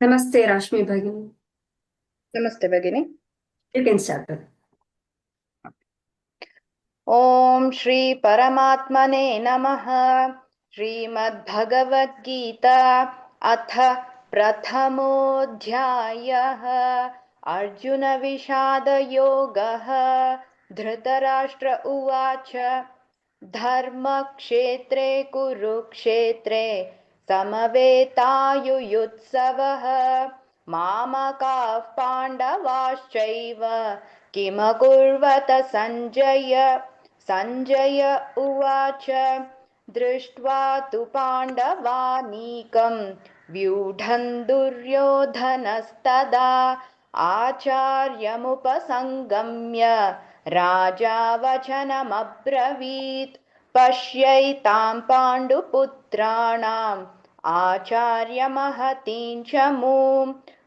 नमस्ते रश्मि भगिनी। नमस्ते भगिनी। You can start. ओम श्री परमात्मने नमः। श्रीमद्भगवद्गीता अथ प्रथमोऽध्यायः। अर्जुन विषाद योगः। धृतराष्ट्र उवाच धर्मक्षेत्रे कुरुक्षेत्रे समवेतायुयुत्सवः। मामकाः पाण्डवाश्चैव किमकुर्वत सञ्जय। सञ्जय उवाच दृष्ट्वा तु पाण्डवानीकं व्यूढं दुर्योधनस्तदा आचार्यमुपसङ्गम्य राजा वचनमब्रवीत्। पश्यैतां पाण्डुपुत्राणाम् आचार्यमहतीं च मूं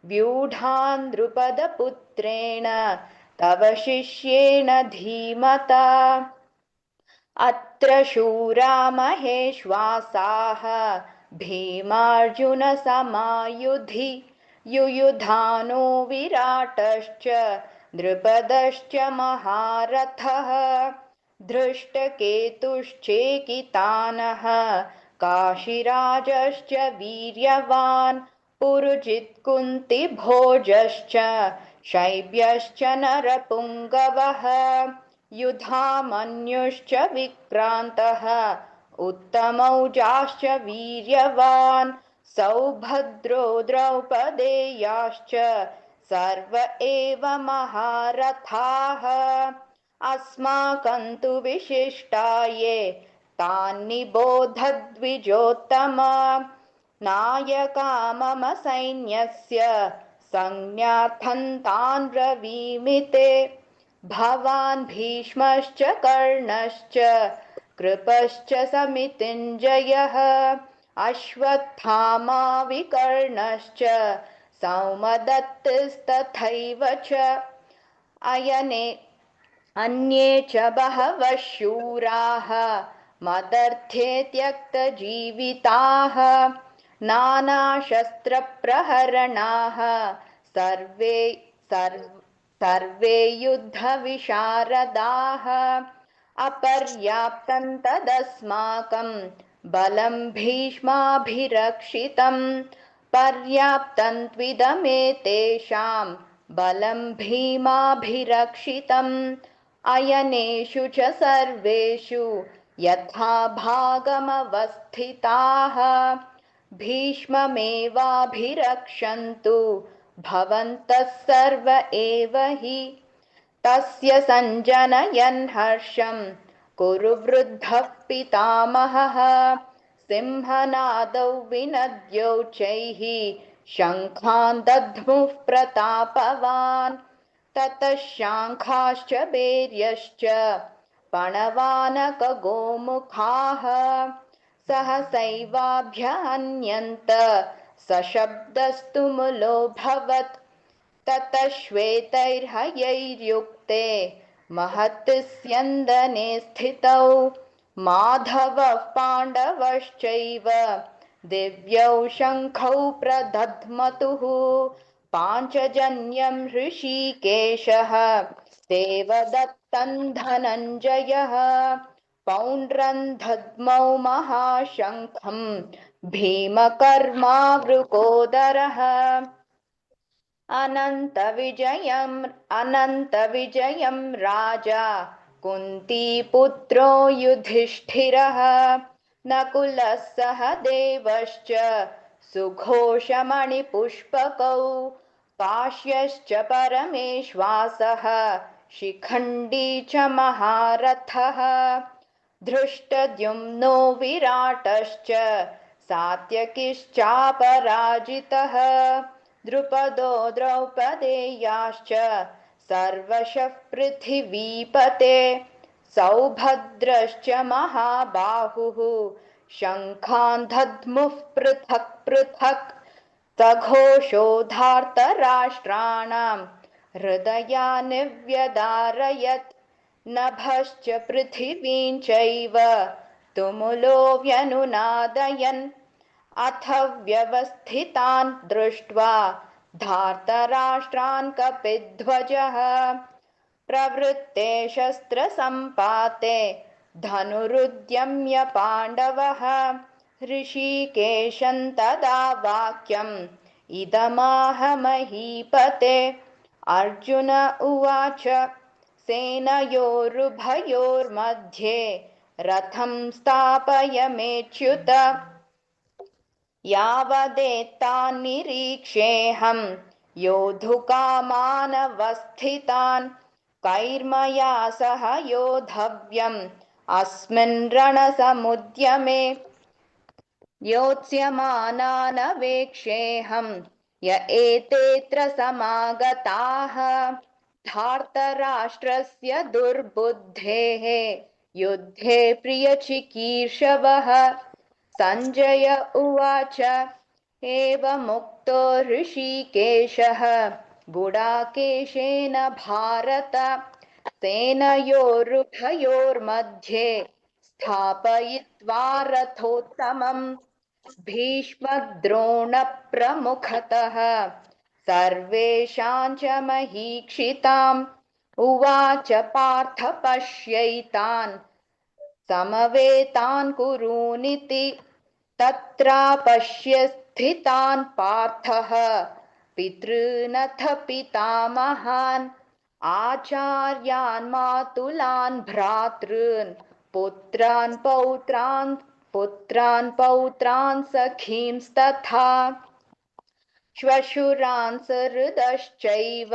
व्यूढां द्रुपदपुत्रेण तव शिष्येण धीमता। अत्र शूरा महेश्वासाः भीमार्जुनसमायुधि युयुधानो विराटश्च द्रुपदश्च महारथः। धृष्टकेतुश्चेकितानः काशीराजश्च वीर्यवान् पुरुजित्कुन्तिभोजश्च शैब्यश्च नरपुङ्गवः। युधामन्युश्च विक्रान्तः उत्तमौजाश्च वीर्यवान् सौभद्रो द्रौपदेयाश्च सर्व एव महारथाः। अस्माकं तु विशिष्टाये तान्निबोधद्विजोत्तम। नायका मम सैन्यस्य संज्ञार्थं तान् ब्रवीमि ते। भवान् भीष्मश्च कर्णश्च कृपश्च समितिञ्जयः अश्वत्थामा विकर्णश्च सौमदत्तिस्तथैव च अयने अन्ये च बहवः शूराः मदर्थे त्यक्तजीविताः नानाशस्त्रप्रहरणाः सर्वे सर्वे युद्धविशारदाः। अपर्याप्तं तदस्माकं बलं भीष्माभिरक्षितं पर्याप्तं त्विदमेतेषां बलं भीमाभिरक्षितम् अयनेषु च सर्वेषु यथा भागमवस्थिताः भीष्ममेवाभिरक्षन्तु भवन्तः सर्व एव हि। तस्य सञ्जनयन् हर्षं कुरु वृद्धः पितामहः सिंहनादौ विनद्योच्चैः शङ्खान् दध्मुः प्रतापवान्। ततः शाङ्खाश्च भैर्यश्च पणवानकगोमुखाः सहसैवाभ्यहन्यन्त सशब्दस्तु मुलोऽभवत्। ततः श्वेतैर्हयैर्युक्ते महत् स्यन्दने स्थितौ माधवः पाण्डवश्चैव दिव्यौ शङ्खौ प्रदध्मतुः। पाञ्चजन्यं हृषीकेशः देवदत्तं धनञ्जयः पौण्ड्रं दद्मौ महाशङ्खं भीमकर्मावृकोदरः। अनन्तविजयं राजा कुन्तीपुत्रो युधिष्ठिरः नकुलः सह देवश्च सुघोषमणिपुष्पकौ काश्यश्च परमेश्वासः शिखण्डी च महारथः धृष्टद्युम्नो विराटश्च सात्यकिश्चापराजितः द्रुपदो द्रौपदेयाश्च सर्वशः पृथिवीपते सौभद्रश्च महाबाहुः शङ्खान् दध्मुः पृथक् पृथक् सघोषोधार्तराष्ट्राणां हृदयानि व्यदारयत्। नभश्च पृथिवीं चैव तुमुलो व्यनुनादयन् अथ व्यवस्थितान् दृष्ट्वा धार्तराष्ट्रान् कपिध्वजः प्रवृत्ते शस्त्रसम्पाते धनुरुद्यम्य पाण्डवः ऋषिकेशं तदा वाक्यम् इदमाह महीपते। अर्जुन उवाच सेनयोरुभयोर्मध्ये रथं स्थापयमेच्युत यावदेतान्निरीक्षेऽहं योद्धुकामानवस्थितान् कैर्मया सह योद्धव्यम् अस्मिन् रणसमुद्यमे योत्स्यमानानवेक्षेऽहं य एतेऽत्र समागताः धार्तराष्ट्रस्य दुर्बुद्धेः युद्धे प्रियचिकीर्षवः। सञ्जय उवाच एवमुक्तो ऋषिकेशः गुडाकेशेन भारत सेनयोरुभयोर्मध्ये स्थापयित्वा रथोत्तमम् भीष्मद्रोणप्रमुखतः सर्वेषां च महीक्षिताम् उवाच पार्थ पश्यैतान् समवेतान् कुरूनिति तत्रापश्य स्थितान् पार्थः पितॄनथ पितामहान् आचार्यान् मातुलान् भ्रातॄन् पुत्रान् पौत्रान् सखींस्तथा श्वशुरान् सहृदश्चैव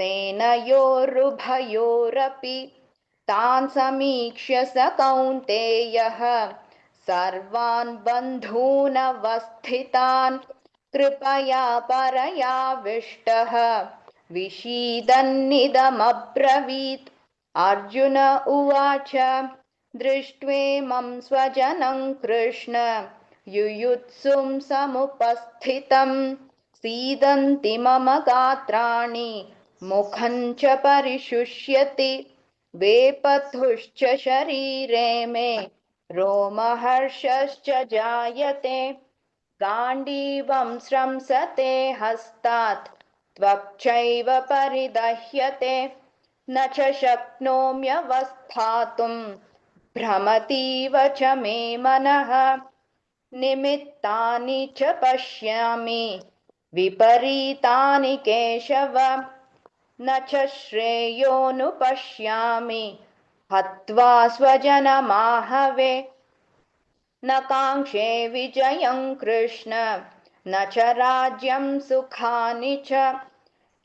सेनयोरुभयोरपि तान् समीक्ष्य स कौन्तेयः सर्वान् बन्धूनवस्थितान् कृपया परयाविष्टः विषीदन्निदमब्रवीत्। अर्जुन उवाच दृष्ट्वेमं स्वजनं कृष्ण युयुत्सुं समुपस्थितं सीदन्ति मम गात्राणि मुखं च परिशुष्यति वेपथुश्च शरीरे मे रोमहर्षश्च जायते गाण्डीवं स्रंसते हस्तात् त्वक्चैव परिदह्यते न च शक्नोम्यवस्थातुं भ्रमतीव च मे मनः निमित्तानि च पश्यामि विपरीतानि केशव न च श्रेयोनुपश्यामि हत्वा स्वजनमाहवे न काङ्क्षे विजयं कृष्ण न च राज्यं सुखानि च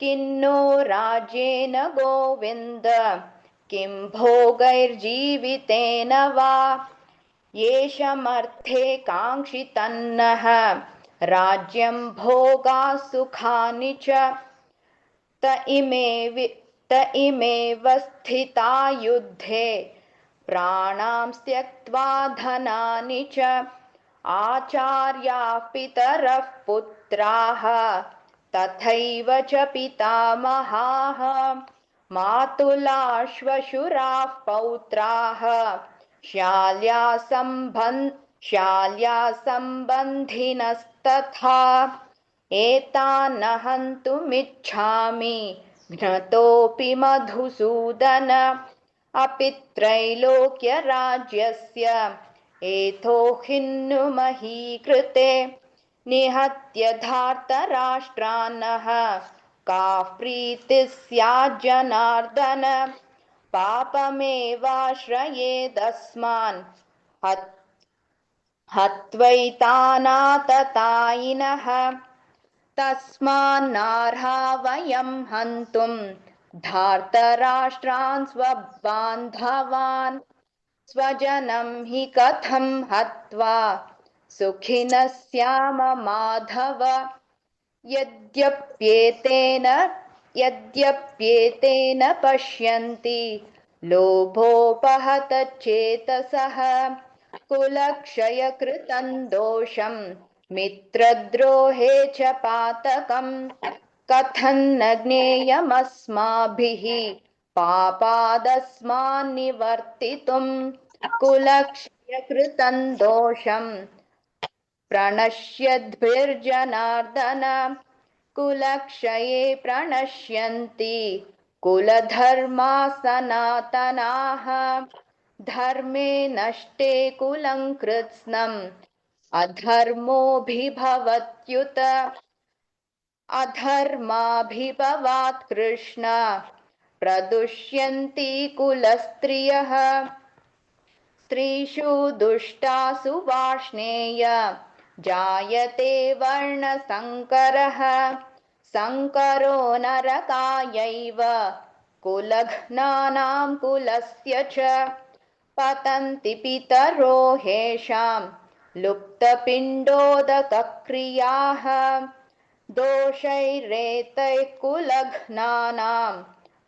किन्नो राज्येन गोविन्द किं भोगैर्जीवितेन वा येषमर्थे काङ्क्षितन्नः राज्यं भोगाः सुखानि च त इमेव स्थिता युद्धे प्राणां त्यक्त्वा धनानि च आचार्याः पितरः पुत्राः तथैव च पितामहाः मातुलाः श्वशुराः पौत्राः शाल्या सम्बन्धिनस्तथा एतान् हन्तुमिच्छामि घ्नतोऽपि मधुसूदन अपि त्रैलोक्यराज्यस्य एतो हिन्नुमहीकृते निहत्य धार्तराष्ट्रान्नः काः प्रीतिः स्याज्जनार्दन पापमेवाश्रयेदस्मान् हत्वैतानाततायिनः तस्मान्नार्हा वयं हन्तुं धार्तराष्ट्रान् स्वबान्धवान् स्वजनं हि कथं हत्वा सुखिनः स्याम माधव यद्यप्येतेन पश्यन्ति लोभोपहत चेतसः कुलक्षयकृतं दोषं मित्रद्रोहे च पातकम् कथं न ज्ञेयमस्माभिः पापादस्मान्निवर्तितुम् कुलक्षयकृतं दोषं प्रणश्यद्भिर्जनार्दन कुलक्षये प्रणश्यन्ति कुलधर्मा सनातनाः धर्मे नष्टे कुलं कृत्स्नम् अधर्मोऽभिभवत्युत अधर्माभिभवात् कृष्ण प्रदुष्यन्ति कुलस्त्रियः स्त्रीषु दुष्टासु वार्ष्णेय जायते वर्णसङ्करः सङ्करो नरकायैव कुलघ्नानां कुलस्य च पतन्ति पितरो हेषां लुप्तपिण्डोदकक्रियाः दोषैरेतैः कुलघ्नानां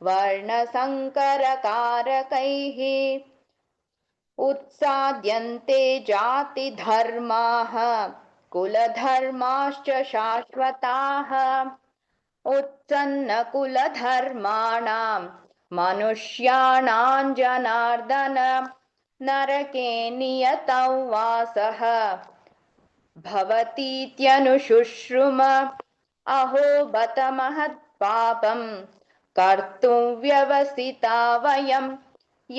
वर्णसङ्करकारकैः उत्साद्यन्ते जातिधर्माः कुलधर्माश्च शाश्वताः उत्सन्नकुलधर्माणां मनुष्याणां जनार्दन नरके नियतौ वासः भवतीत्यनुशुश्रुम अहो बत महत्पापं कर्तुं व्यवसिता वयं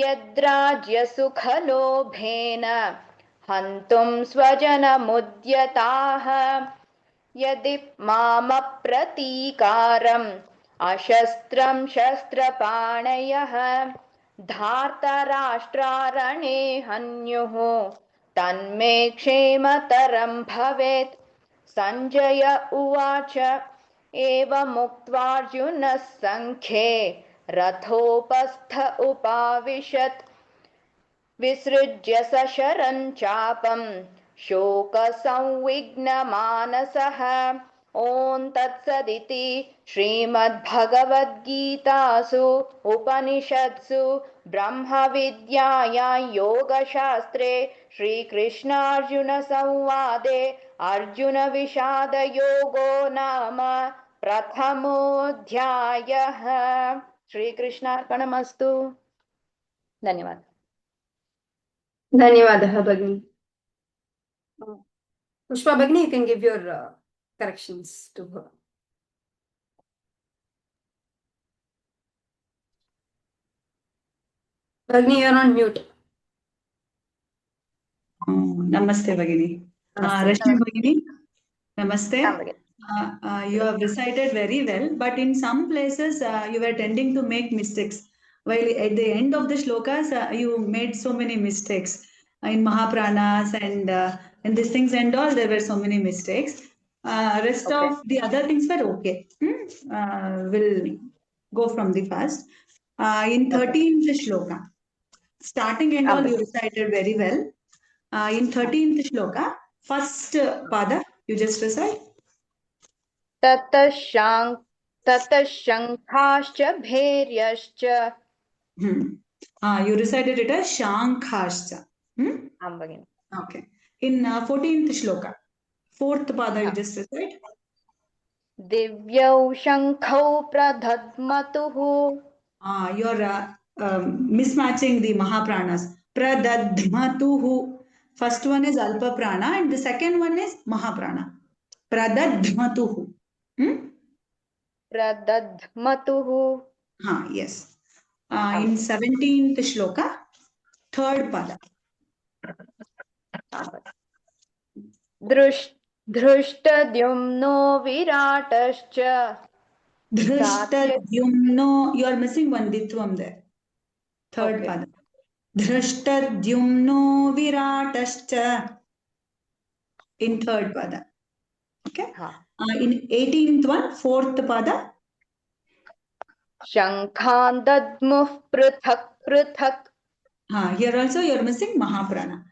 यद्राज्यसुखलोभेन हन्तुं स्वजनमुद्यताः यदि मामप्रतीकारम् अशस्त्रं शस्त्रपाणयः धार्तराष्ट्रारणे हन्युः तन्मे क्षेमतरं भवेत् सञ्जय उवाच एवमुक्त्वार्जुनः सङ्ख्ये रथोपस्थ उपाविशत् विसृज्य सशरं चापं शोकसंविघ्नमानसः ॐ तत्सदिति श्रीमद्भगवद्गीतासु उपनिषत्सु ब्रह्मविद्यायां योगशास्त्रे श्रीकृष्णार्जुनसंवादे अर्जुनविषादयोगो नाम प्रथमोऽध्यायः। श्रीकृष्णार्पणमस्तु। धन्यवाद। धन्यवादः भगिनी. Pushpa Bhagini, you can give your corrections to her. Bhagini, you are on mute. Namaste Bhagini. Rashmi Bhagini, Namaste. You have recited very well, but in some places you were tending to make mistakes. While at the end of the shlokas, you made so many mistakes in Mahapranas and in these things and all. There were so many mistakes. Rest Okay. of the other things were okay. We'll go from the first. In 13th shloka, starting and all you recited very well. In 13th shloka, first pada, you just recite. ततः शङ्खाश्च भैर्यश्च. You recited it as Shankhashcha. Okay. In 14th shloka, fourth pada, you just recite. दिव्यौ शङ्खौ प्रदध्मतुः. You're mismatching the Mahapranas. Pradadhmatuhu. First one is Alpa Prana and the second one is Mahaprana. Pradadhmatuhu. प्रदध्मतुः. Yes. In 17th shloka, third pada. धृष्टद्युम्नो विराटश्च. Dhrishtadyumno, you are missing one ditvam there. Third pada. Dhrishtadyumno viratascha. In third pada. Okay. In 18th one, fourth pada. शङ्खान् दद्मुः पृथक् पृथक्. Here also you are missing Mahaprana.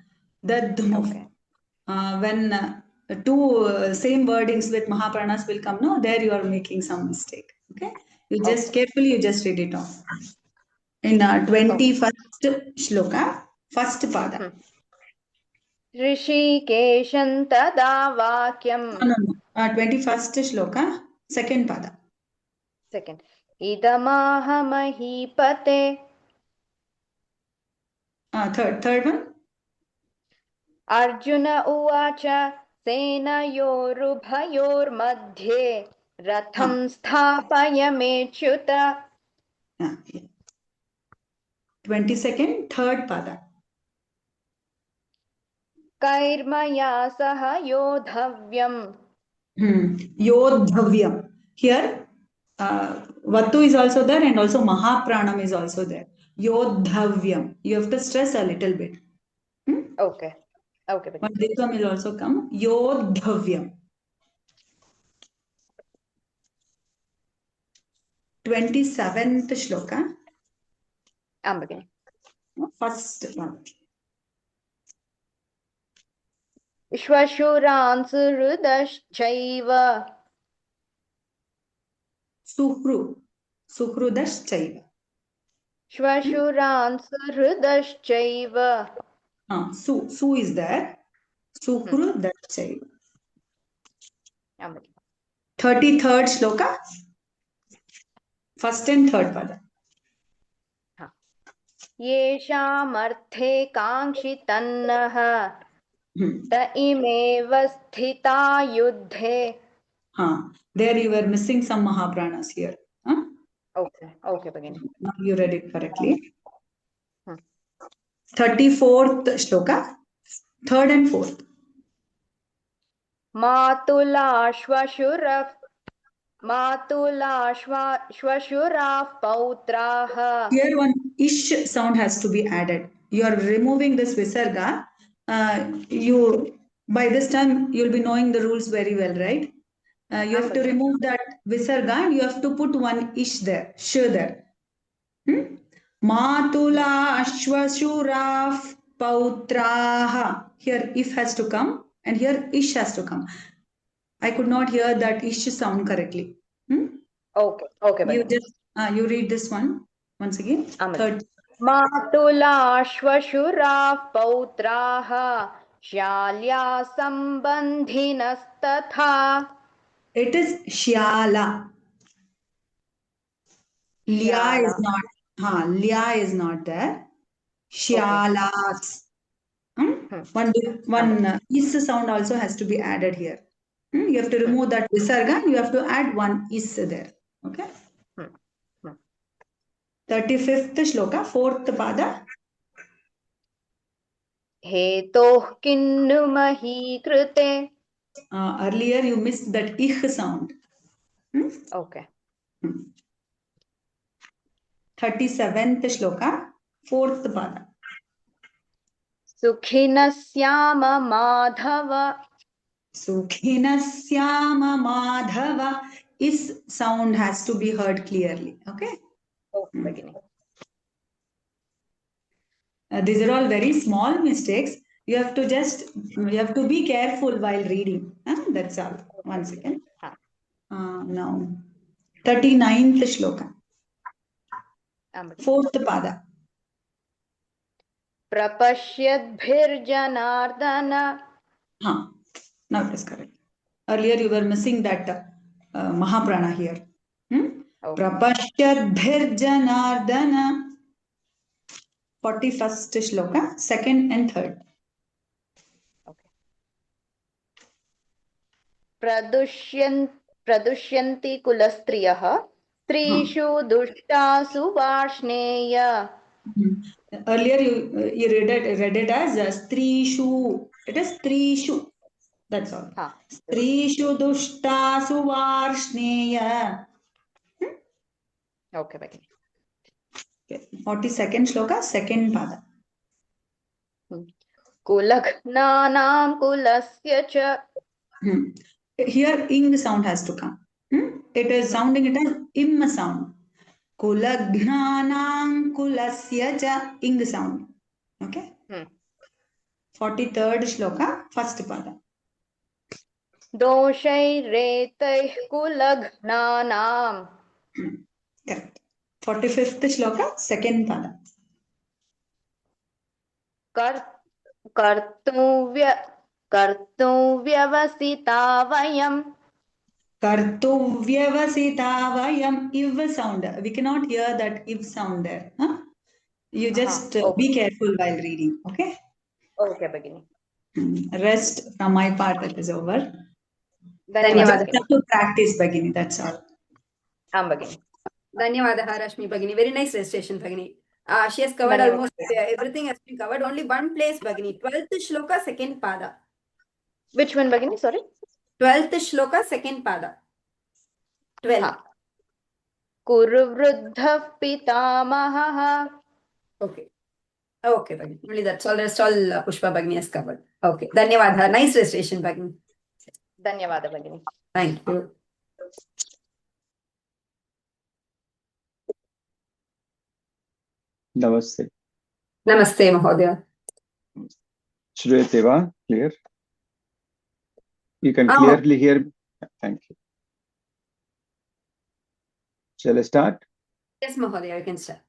Dadmuf. When two same wordings with Mahapranas will come, no, there you are making some mistake. Okay. You just carefully, you just read it off. In 21st shloka, first pada. ऋषिकेशं तदा वाक्यम्. No. 21st shloka, second pada. Second. इदमाह महीपते. Third one. Arjuna उवाच सेनयोरुभयोर्मध्ये रथं स्थापयमेच्युत 22nd, third pada. कैर्मया सह योद्धव्यम्. Yodhavyam. Here, Vatu is also there and also Mahapranam is also there. Yodhavyam. You have to stress a little bit. Okay. Okay. But this one will also come. Yodhavyam. 27th shloka. Begin. First one. श्वशुरांसुहृदश्चैव Suhrudaschaiva. श्वशुरांसुहृदश्चैव. Su is there. Suhrudaschaiva. 33rd shloka. First and third pada. येषामर्थे काङ्क्षितन्नः त इमेव स्थिता युद्धे. There you were missing some Mahapranas here. Okay, begin. Now you read it correctly. 34th shloka, third and fourth. मातुलाश्वशुराः पौत्राः. Here one ish sound has to be added. You are removing this visarga. By this time you'll be knowing the rules very well, right? You have to remove that visarga and you have to put one ish there, sh there. Matula ashvashuraf pautraha. Here if has to come and here ish has to come. I could not hear that ish sound correctly. Okay. You just you read this one once again. Third. मातुलाश्वशुराः पौत्राः श्याल्या सम्बन्धिनस्तथा. It is Shyala. Lya is not. Lya is not there. Shyalas. One is sound also has to be added here. You have to remove that visarga and you have to add one is there. Okay. 35th shloka, fourth pada. हेतोः किन्नु मही कृते. Earlier you missed that ich sound. Okay. 37th shloka, fourth pada. सुखिनस्याम Madhava. Sukhinasya madhava. Is sound has to be heard clearly. Okay. Beginning. These are all very small mistakes. You have to be careful while reading. That's all. One second. Now 39th shloka. Fourth pada. Prapashyadbhirjanardana. Now it is correct. Earlier you were missing that Mahaprana here. Prapashyadbhirjanardana. 41st shloka, second and third. Okay. Pradushyanti kulastriyah strishu dushtasu varshneya. Earlier you read it as strishu. It is strishu. That's all. Strishu dushtasu varshneya. Okay, okay. 42nd shloka, second pada. Kulagnanam kulasya cha. Here ing sound has to come. It is sounding it as im sound. Kulagnanam kulasya cha, ing sound. Okay. 43rd shloka, first pada. Doshaireteh kulagnanam. Correct. 45th shloka, second pada. Kartuvyavasita vayam. Kartuvyavasita vayam, iv sound. We cannot hear that iv sound there. You just be careful while reading. Okay. Okay, beginning. Rest from my part, that is over. धन्यवादः Just have to practice, Bhagini, that's all. आं भगिनि धन्यवादः रश्मि भगिनी. Very nice recitation, Bhagini. She has covered धन्यवादः almost everything has been covered. Only one place, Bhagini. 12th shloka, second pada. which one भगिनि sorry 12th shloka, second pada. 12. हाँ कुरु वृद्धः पितामहः Okay. Okay, Bhagini. Only that's all. Rest all Pushpa Bhagini has covered. Okay. धन्यवादः. Nice recitation, Bhagini. धन्यवादः भगिनि Thank you. Namaste. Namaste, Mahodaya. Shruyate va? Clear? You can Ah. clearly hear me? Thank you. Shall I start? Yes, Mahodaya, you can start.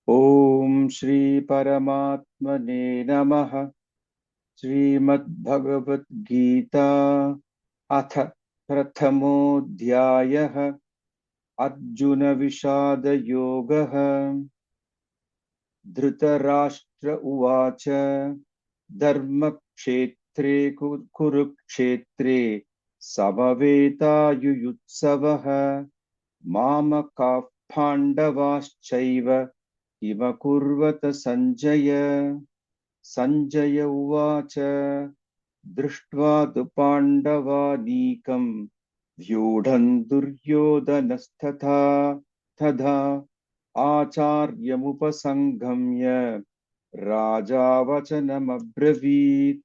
Om Shri Paramatmane Namaha. Srimad Bhagavad Gita Atha Prathamodhyayah Arjuna Vishada Yogaha Dhritarashtra Uvacha Dharma Kshetre Kurukshetre Samaveta Yuyutsavaha Mamaka Pandavaschaiva Ima Kurvata Sanjaya Sanjaya Uvacha Drishtva tu Pandavanikam Vyudhan Duryodhanasthatha Tadha Acharyamupasangamya Raja Vachanam Abravit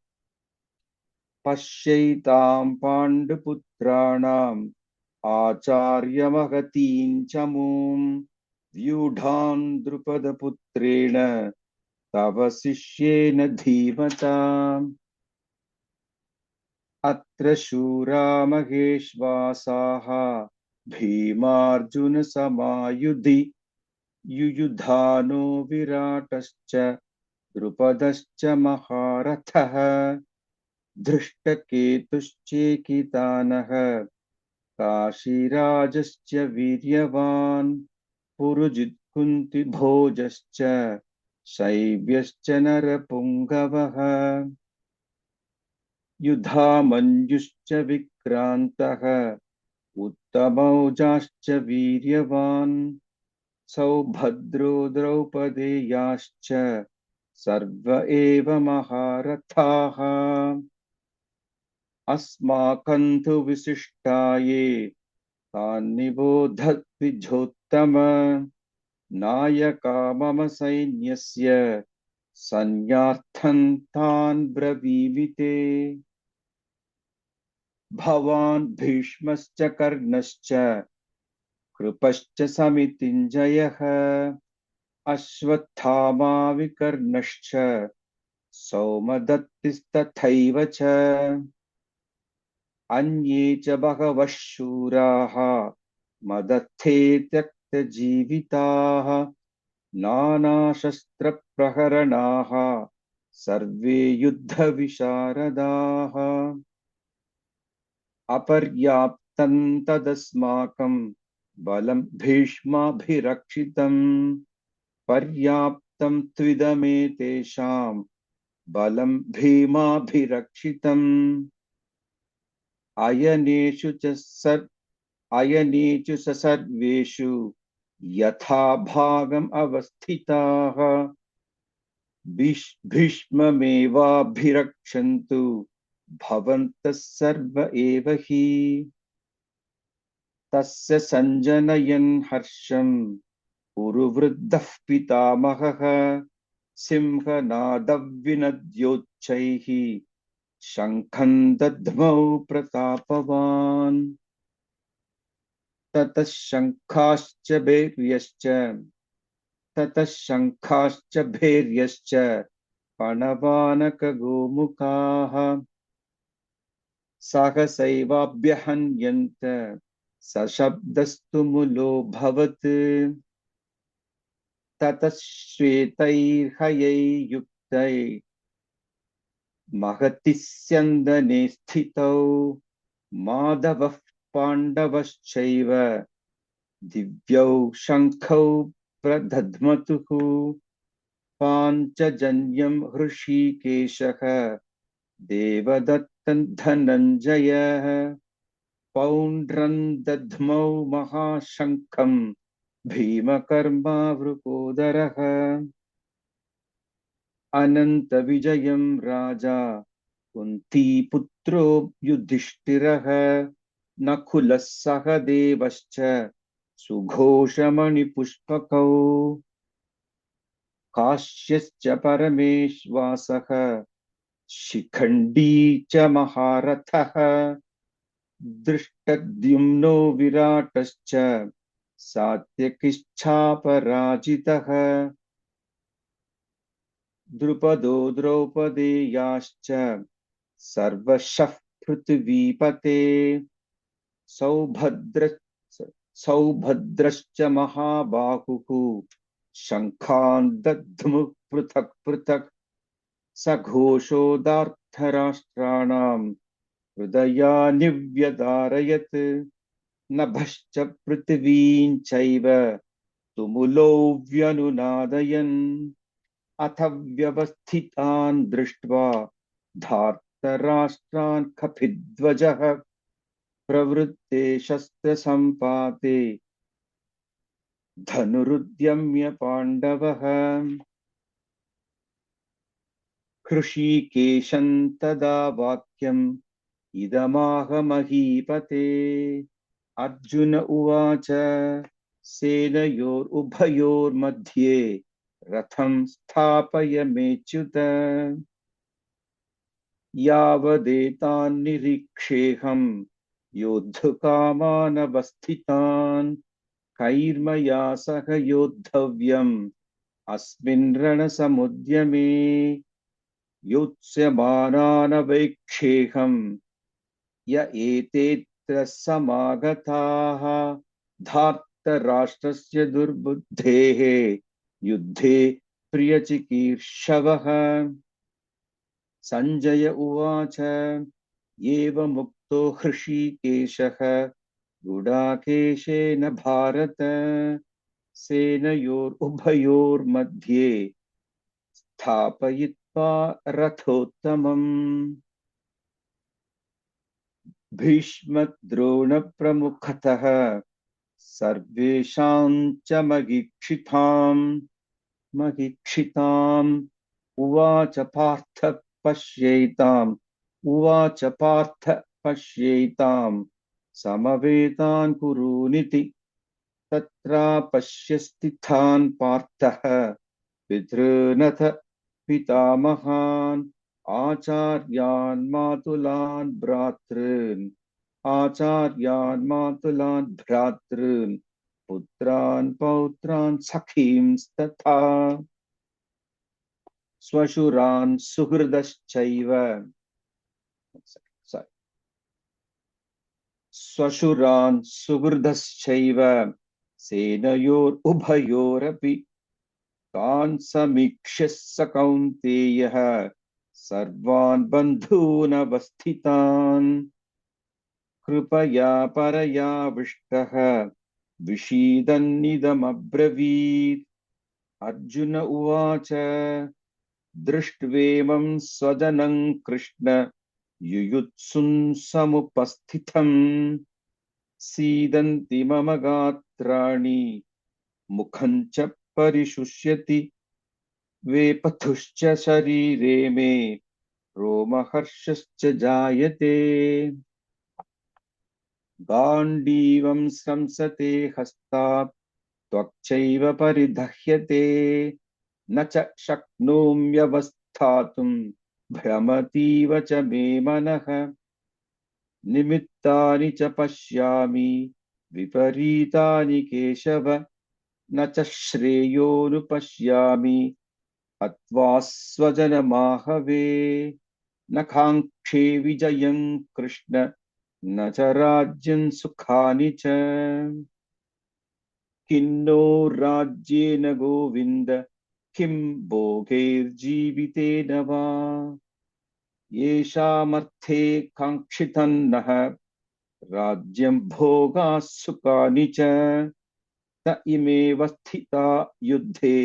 Pashyaitam Panduputranam Acharyamagatin Chamum Vyudhan Drupadaputrena Tava Sishyena Dhimata Atra Shura Maheshvasaha Bhimarjuna Samayudhi Yuyudhano Viratascha Drupadascha Maharathaha Drishtaketuschekitanaha Kashirajascha Viryavan Purujit Kunti Bhojascha Shaivyascha Narapungavaha Yudhamanjuscha Vikrantaha Uttamaujascha Viryavan Saubhadro Draupadeyascha Sarva eva Maharathaha Asmakantu Visishtaye Tanibodhat Vijhottama Nayaka Mama Sainyasya Sanyarthan Tan Bravivite Bhavan Bhishmascha Karnascha Krupascha Samitinjayaha Ashwathama Vikarnascha Somadattistathaiva cha Anye cha Bhagavashuraha Madathe Tyakta Jivitaha Nana Shastra Praharanaha Sarve Yuddha Visharadaha Aparyaptam Tadasmakam Balam Bhishma Bhirakshitam Paryaptam Tvidame Tesham Balam Bhima Bhirakshitam Ayaneshu Sasarveshu Yatha Bhagam Avasthitaha Bhishma Meva Bhirakshantu Bhavantas Sarva Evahi Tasya Sanjanayan Harsham Uruvruddhah Pitamahaha Simha Nadavinadyotchaihi Shankhan Dadmau Pratapavan Tatashankhaschа Bheryascha Panavanaka Gomukaha Sahasaivaabhyahanyanta Sashabdastumulo Bhavat Tatashvetairhayai Yuktai Mahatisyandane Sthitau Madhavah Pandavaschaiva Divyau Shankau Pradhadmatuhu पाञ्चजन्यं हृषीकेशः देवदत्तं धनञ्जयः पौण्ड्रं दध्मौ महाशङ्खं भीमकर्मावृकोदरः अनन्तविजयं राजा कुन्तीपुत्रो युधिष्ठिरः नकुलः सहदेवश्च सुघोषमणिपुष्पकौ काश्यश्च परमेश्वासः शिखण्डी च महारथः दृष्टद्युम्नो विराटश्च सात्यकिश्चापराजितः द्रुपदो द्रौपदेयाश्च सर्वशः पृथिवीपते सौभद्रश्च महाबाहुः शङ्खान् दद्मुः पृथक् पृथक् सघोषोदार्धराष्ट्राणां हृदयानि व्यदारयत् नभश्च पृथिवीं चैव तुमुलो व्यनुनादयन् अथ व्यवस्थितान् दृष्ट्वा धार्तराष्ट्रान् कपिध्वजः प्रवृत्ते शस्त्रसम्पाते धनुरुद्यम्य पाण्डवः हृषीकेशं तदा वाक्यम् इदमाह महीपते अर्जुन उवाच सेनयोरुभयोर्मध्ये रथं स्थापय मेच्युत यावदेतान् निरीक्षेऽहं योद्धुकामानवस्थितान् कैर्मया सह योद्धव्यम् अस्मिन् रणसमुद्यमे योत्स्यमानानवेक्षेऽहं य एतेऽत्र समागताः धार्तराष्ट्रस्य दुर्बुद्धेः युद्धे प्रियचिकीर्षवः संजय उवाच एवमुक्तो हृषीकेशः गुडाकेशेन भारत सेनयोरुभयोर्मध्ये स्थापयित्वा रथोत्तमम् भीष्मद्रोणप्रमुखतः सर्वेषां च महीक्षिताम् उवाच पार्थ पश्येताम् समवेतान् कुरूनिति तत्रापश्यस्थितान् पार्थः पितॄनथ पितामहान् आचार्यान् मातुलान् भ्रातॄन् पुत्रान् पौत्रान् सखींस्तथा स्वशुरान् सुहृदश्चैव सेनयोरुभयोरपि तान् समीक्ष्य स कौन्तेयः सर्वान् बन्धूनवस्थितान् कृपया परयाविष्टः विषीदन्निदमब्रवीत् अर्जुन उवाच दृष्ट्वेमं स्वजनं कृष्ण युयुत्सुं समुपस्थितम् सीदन्ति मम गात्राणि मुखं च परिशुष्यति वेपथुश्च शरीरे मे रोमहर्षश्च जायते गाण्डीवं स्रंसते हस्तात् त्वक्चैव परिदह्यते न च शक्नोम्यवस्थातुं भ्रमतीव च मे मनः निमित्तानि च पश्यामि विपरीतानि केशव न च श्रेयोनुपश्यामि हत्वा स्वजनमाहवे न काङ्क्षे विजयं कृष्ण न च राज्यं सुखानि च किन्नो राज्येन गोविन्द किं भोगैर्जीवितेन वा येषामर्थे काङ्क्षितन्नः राज्यं भोगाः सुखानि च त इमेव स्थिता युद्धे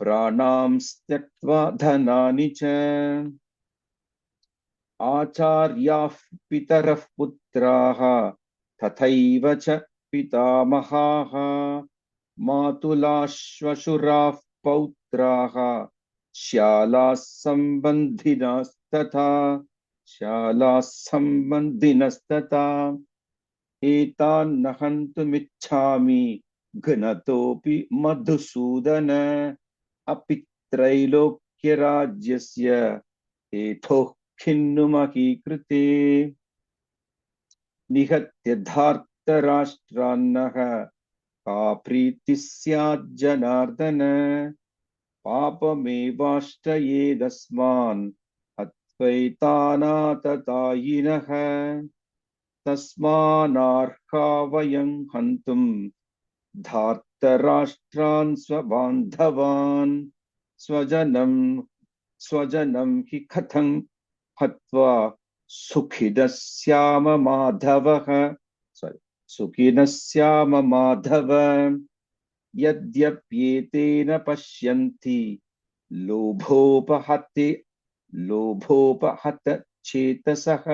प्राणां त्यक्त्वा धनानि च आचार्याः पितरः पुत्राः तथैव च पितामहाः मातुलाः श्वशुराः पौत्राः श्यालाः सम्बन्धिनस्तथा एतान्न हन्तुमिच्छामि घ्नतोऽपि मधुसूदन अपि त्रैलोक्यराज्यस्य हेतोः खिन्नुमहीकृते निहत्य धार्तराष्ट्रान्नः का प्रीतिः स्याज्जनार्दन पापमेवाश्रयेदस्मान् हत्वैतानाततायिनः तस्मानार्हा वयं हन्तुं धार्तराष्ट्रान् स्वबान्धवान् स्वजनं हि कथं हत्वा सुखिनः स्याम माधव यद्यप्येतेन पश्यन्ति लोभोपहत चेतसः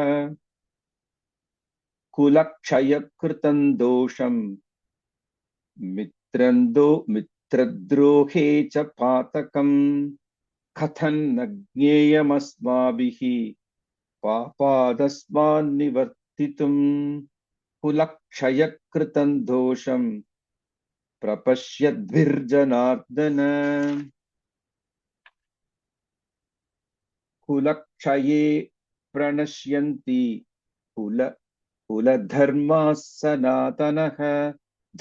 कुलक्षयकृतं दोषं मित्रद्रोहे च पातकं कथन्न ज्ञेयमस्माभिः पापादस्मान्निवर्तितुं कुलक्षयकृतं दोषं प्रपश्यद्भिर्जनार्दन कुलक्षये प्रणश्यन्ति कुलधर्माः सनातनः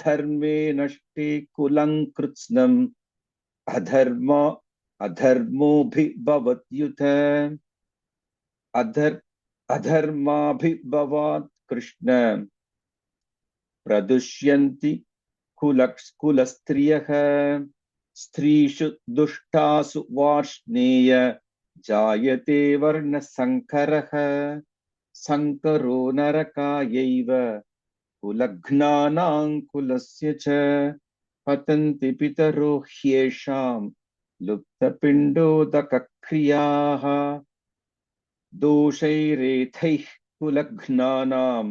धर्मे नष्टे कुलं कृत्स्नम् अधर्मोऽभिभवत्युत अधर्माभिभवात् कृष्ण प्रदुष्यन्ति कुलस्त्रियः स्त्रीषु दुष्टासु वार्ष्णेय जायते वर्णसङ्करः संकरो नरकायैव कुलघ्नानां कुलस्य च पतन्ति पितरो ह्येषां लुप्तपिण्डोदकक्रियाः दोषैरेथैः कुलघ्नानां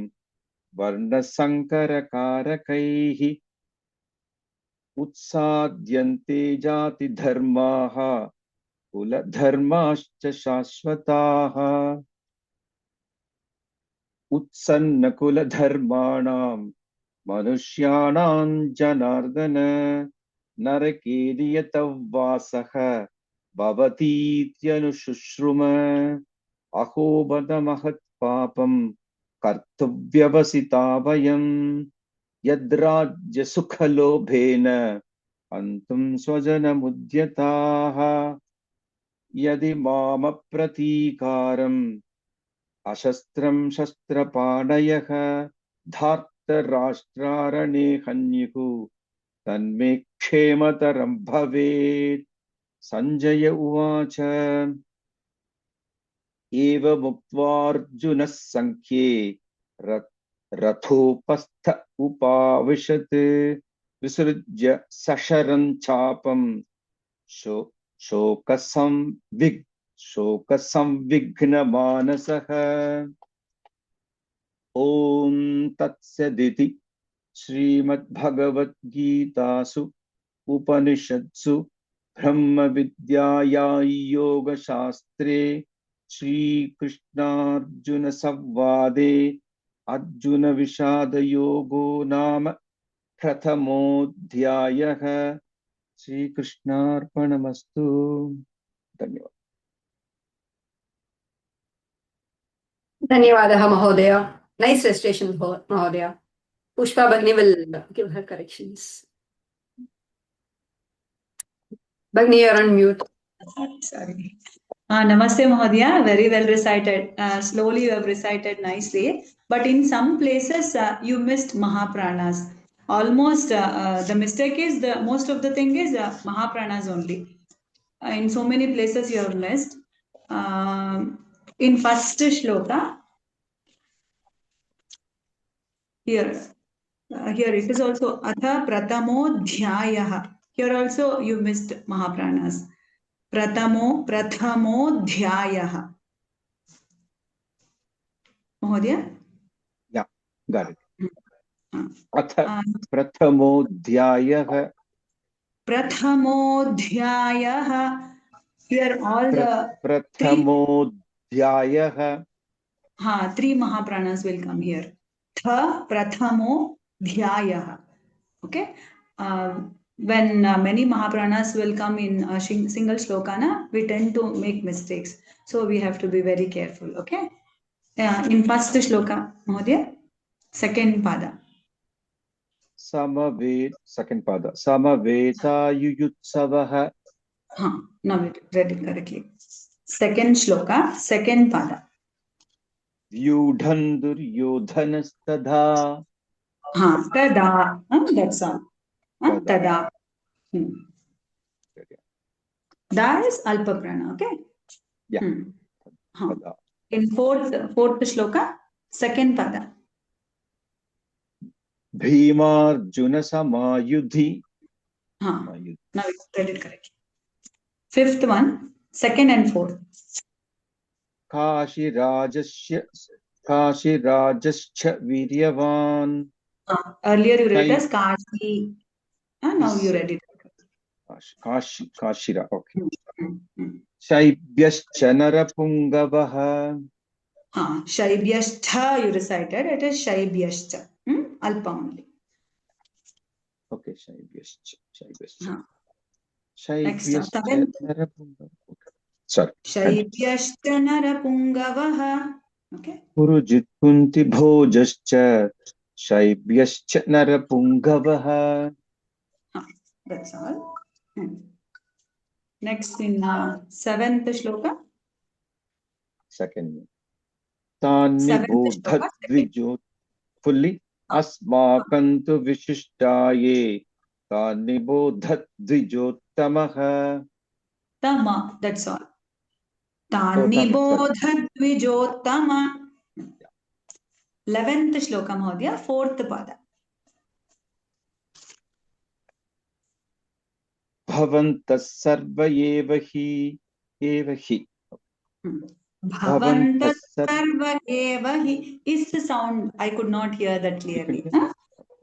वर्णसङ्करकारकैः उत्साद्यन्ते जातिधर्माः कुलधर्माश्च शाश्वताः उत्सन्नकुलधर्माणां मनुष्याणां जनार्दन नरके नियतवासः भवतीत्यनुशुश्रुम अहो बद महत्पापं कर्तव्यवसिता वयं यद्राज्यसुखलोभेन हन्तुं स्वजनमुद्यताः यदि मामप्रतीकारम् अशस्त्रं शस्त्रपाणयः धार्तराष्ट्रारणे हन्युः तन्मे क्षेमतरं भवेत् संजय उवाच एवमुक्त्वार्जुनः संख्ये रथोपस्थ उपाविशत् विसृज्य सशरं चापं शोकसंविघ्नमानसः ॐ तत्सदिति श्रीमद्भगवद्गीतासु उपनिषत्सु ब्रह्मविद्यायां योगशास्त्रे श्रीकृष्णार्जुनसंवादे अर्जुनविषादयोगो नाम प्रथमोऽध्यायः। श्रीकृष्णार्पणमस्तु। धन्यवाद। धन्यवादः महोदय। Nice recitation, Mahodaya. Pushpa Bhagini will give her corrections. Bhagini, you're on mute. Sorry. Namaste Mahodaya, very well recited. Slowly you have recited nicely, but in some places you missed Mahapranas. Almost the mistake is most of the thing is Mahapranas only. In so many places you have missed. In first shloka, here it is also Atha Pratamo Dhyayah. Here also you missed Mahapranas. Prathamodhyayah. Mahodaya? Yeah, got it. Uh, अथ प्रथमोऽध्यायः Prathamodhyayah. Here all the three, प्रथमोऽध्यायः three Mahapranas will come here. Tha, Prathamo, Dhyayah. Okay. When many Mahapranas will come in a single slokana, we tend to make mistakes. So we have to be very careful. Okay. In first shloka, Mahodaya, second pada. second pada Samavetaayujutsavah. Now we read it correctly. Second shloka, second pada. Vyudhan Duryodhanastadha. Tada. That's all. Tada. Da is alpa prana. Okay. Yeah. Tada. In fourth shloka, second pada. Bhimarjuna Samayudhi. Now we read it correctly. Fifth one, second and fourth. Kashirajascha Viryavan. Earlier you read as Kashi. Now you read it. Kashira. Okay. Shaibhyascha Narapungavaha. Shaibhyascha you recited. It is Shaibhyascha. Alpa only. Okay. Shaibhyascha. Next, Shaibhyascha Narapungavaha. Sorry. Shaibhyascha Narapungavaha. Okay. Purujit Kunti Bhojascha Shaibhyascha Narapungavaha. That's all. Next in seventh shloka. Second. Tani bodhat dvijot. Fully. Asmakantu vishishtaye. Tani bodhat dvijotamaha. Tama. That's all. Tani bodhat dvijottama. 11th shloka Mahodaya, fourth pada. Bhavantas sarva eva hi. Bhavantas sarva eva hi. Is the sound, I could not hear that clearly.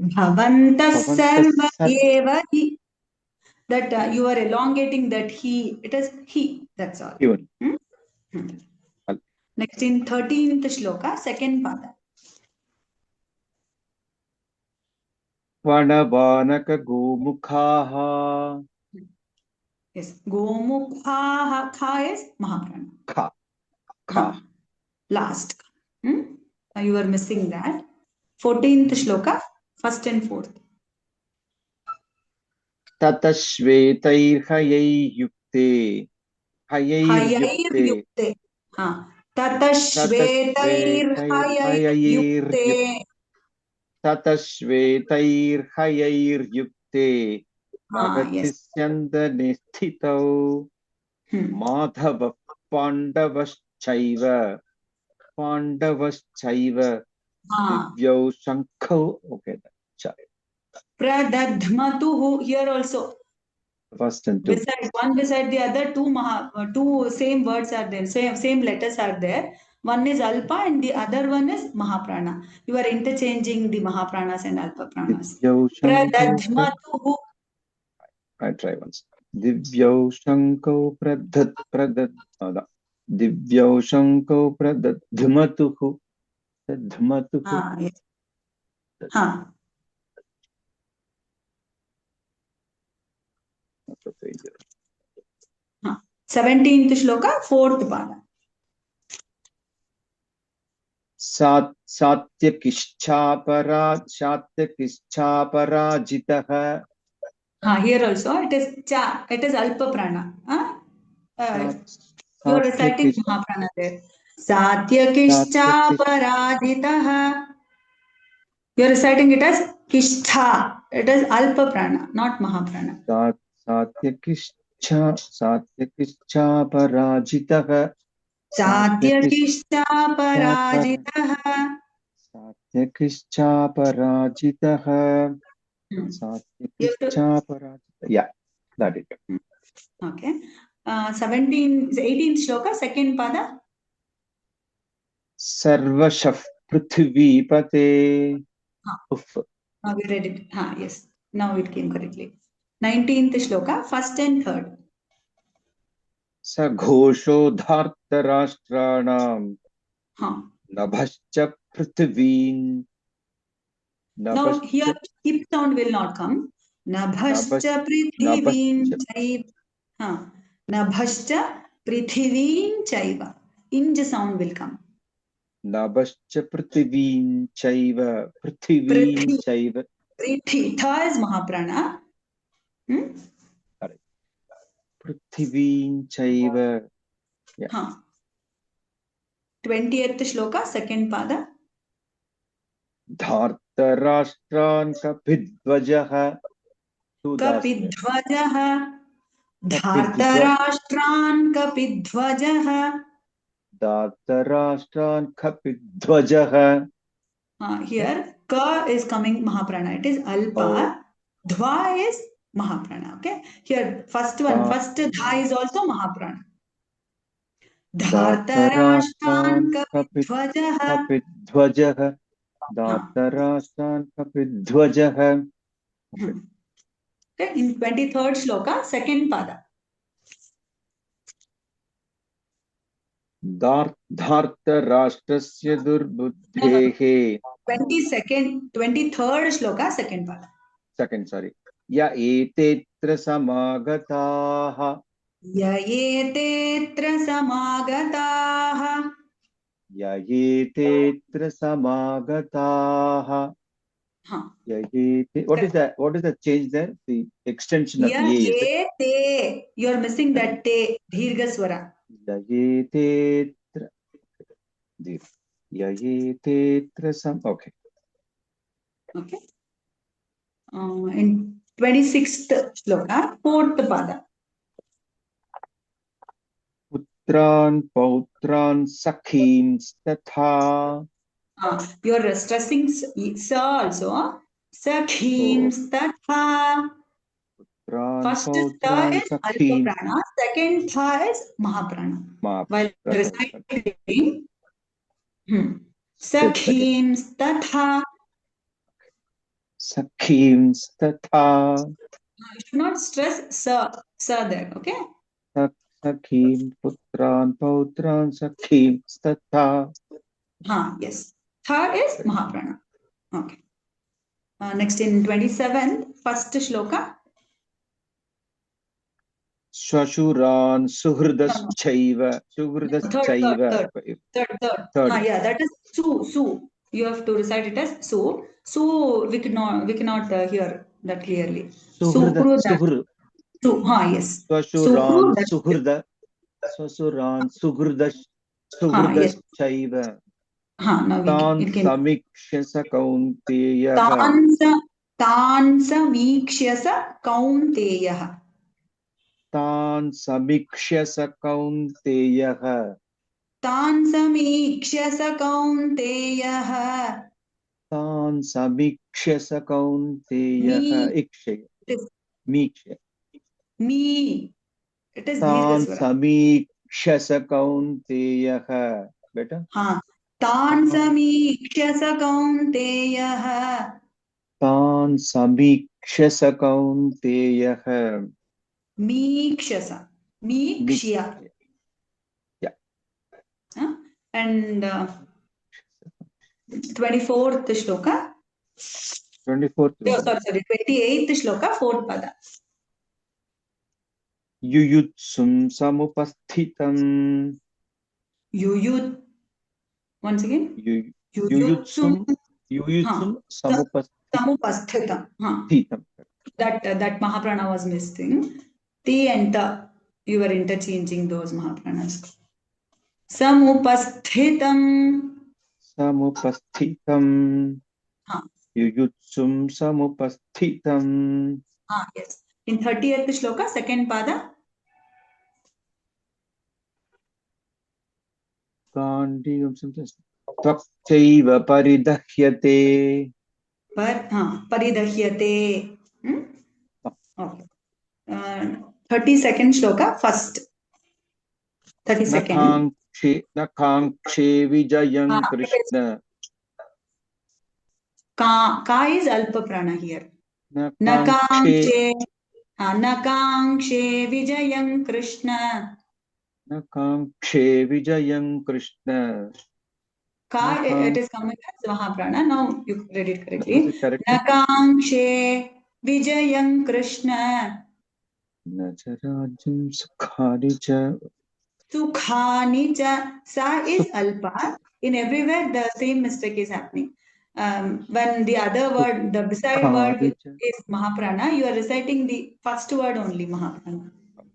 Bhavantas sarva eva hi. That you are elongating that he. It is he. That's all. Next in 13th shloka, second pada. Vanavanaka gomukhaha. Yes, gomukhaha. Kha is Mahaprana. Kha. Last. You are missing that. 14th shloka, first and fourth. Tatashvetair hayai yukte. Hayai yukte. Tatashvetair hayai yukte. Tatashvetair hayai yukte. Ratisyanda nithitau. Madhava Pandavaschaiva. Divyau Shankau. Okay. Pradadhmatuhu. Here also. First and two. One beside the other, two same words are there. Same letters are there. One is Alpa and the other one is Mahaprana. You are interchanging the Mahapranas and Alpa Pranas. Pradadhmatuhu. I try once. Divyau Shankau Pradhat. Divyau Shankau Pradadhmatuhu. Yes. 17th shloka, fourth pada. Satyakishchaparajitah. Here also it is cha. It is Alpa Prana. You are reciting Mahaprana there. Satyakishchaparajitah. You are reciting it as Kishtha. It is Alpa Prana, not Mahaprana. Satyakishchaparajitah. Satyakishchaparajitah. Satyakishchaparajitah. Yeah. That is. Okay. 18th shloka, second pada. Sarvashah prithvipate. Uff. Now we read it. Yes. Now it came correctly. 19th shloka, first and third. Saghosho dhartarashtranam nabhascha prithveen. Now here hip sound will not come. Nabhascha prithiveen chaiva. Nabhascha prithiveen chaiva. Inj sound will come. Nabhascha prithveen chaiva. Prithveen chaiva. Prithi. Tha is Mahaprana. Prithveen chaiva. Yeah. 20th shloka, second pada. Dhartarashtran kapidvajah. Kapidvajah. Dhartarashtran kapidvajah. Dhartarashtran kapidvajah. Here, ka is coming Mahaprana. It is Alpa. Dva is Mahaprana. Okay. Here, first one, first Dha is also Mahaprana. Dhartarashtran kapidvajah. Kapidvajah. Dhartarashtran kapidvajah. Okay. In 23rd shloka, second pada. Dhartarashtrasya durbuddhehe. 23rd shloka, second pada. Second, sorry. Ya etetra samagataha. Ya etetra samagataha. Ya etetra samagataha. What is that? What is the change there? The extension of ye. You are missing that te, dirgha swara. Yayetetra. Yayetetra sam. Okay. Okay. In 26th shloka, fourth pada. Putran pautran sakhim statha. You are stressing sa also. Sakhim statha. First tha is alpa prana, second tha is mahaprana. While reciting, sakhim statha. Sakhim statha. You should not stress sa there, okay? Sakhim putran pautran sakhim statha. Yes. Tha is mahaprana. Okay. Next in 27, first shloka. Swashuran suhridaschaiva. Suhridaschaiva. Third. Yeah, that is su. You have to recite it as su. Su, we cannot hear that clearly. Suhru. Yes. Swashuran suhridaschaiva. Now we can. Samikshasa kaunteya. Tan samikshasa kaunteya. Tan samikshasa kaunteya. Tan samikshasa kaunteya. Tan samikshasa kaunteya. Ikshaya. Mikshaya. It is Tan dirgha swara. samikshasa kaunteya. Better? Tan samikshasa kaunteya. Tan samikshasa kaunteya. Mikshasa. Mikshya. Yeah. And 24th shloka. 24th. Sorry. 28th shloka, fourth pada. Yuyutsum samupasthitam. Once again. Yuyutsum samupasthitam. That mahaprana was missing. Ti and ta. You were interchanging those mahapranas. Samupasthitam. Yuyutsum samupasthitam. Yes. In 30th shloka, second pada. Tvakchaiva paridahyate. Paridahyate. Okay. 32nd shloka, first 32nd. न कांक्षे विजयं Ah, Krishna ka is alpa prana here. न न कांक्षे कांक्षे विजयं कृष्ण. न कांक्षे विजयं Krishna Ka, न it is coming as Mahaprana. Now you read it is correctly. it correct? न कांक्षे विजयं कृष्ण. न च राज्यं सुखानि च Sukhani cha. Sa is alpa. In everywhere the same mistake is happening. When the other word, the beside word सुखानि च is Mahaprana, you are reciting the first word only Mahaprana.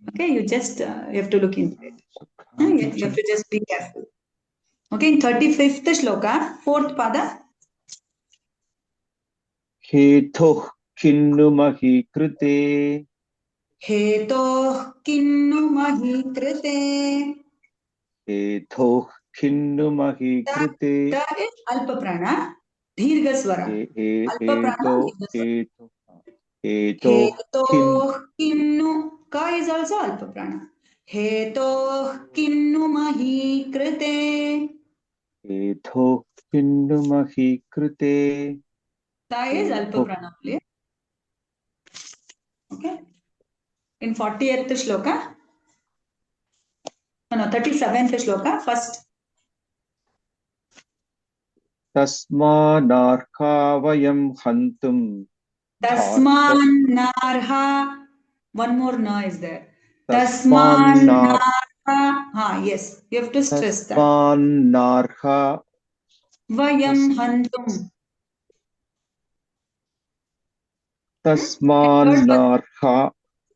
Okay, you just you have to look into it. सुखानि You च have to just be careful. Okay, in 35th shloka, 4th pada. हेतुः किन्नु महि कृते हेतोः किन्नु मही कृते. हेतुः किन्नु महि कृते Ta is alpa prana, दीर्घ स्वरा. अल्प प्राण दीर्घ स्वर. हेतुः किन् हेतोः किन्नु. का is also alpa prana. हेतोः किन्नु मही कृते. हेतुः किन्नु महि कृते Ta is alpa हेतुः prana only. Okay. In 40th shloka, no, 37th shloka, first. तस्मान्नार्हा वयं हन्तुं Tasmannarha. One more na is there. तस्मान्नार् Tasmannarha. Ha, yes. You have to stress that. तस्मान्नार्हा Vayam hantum. तस्मान्नार्हा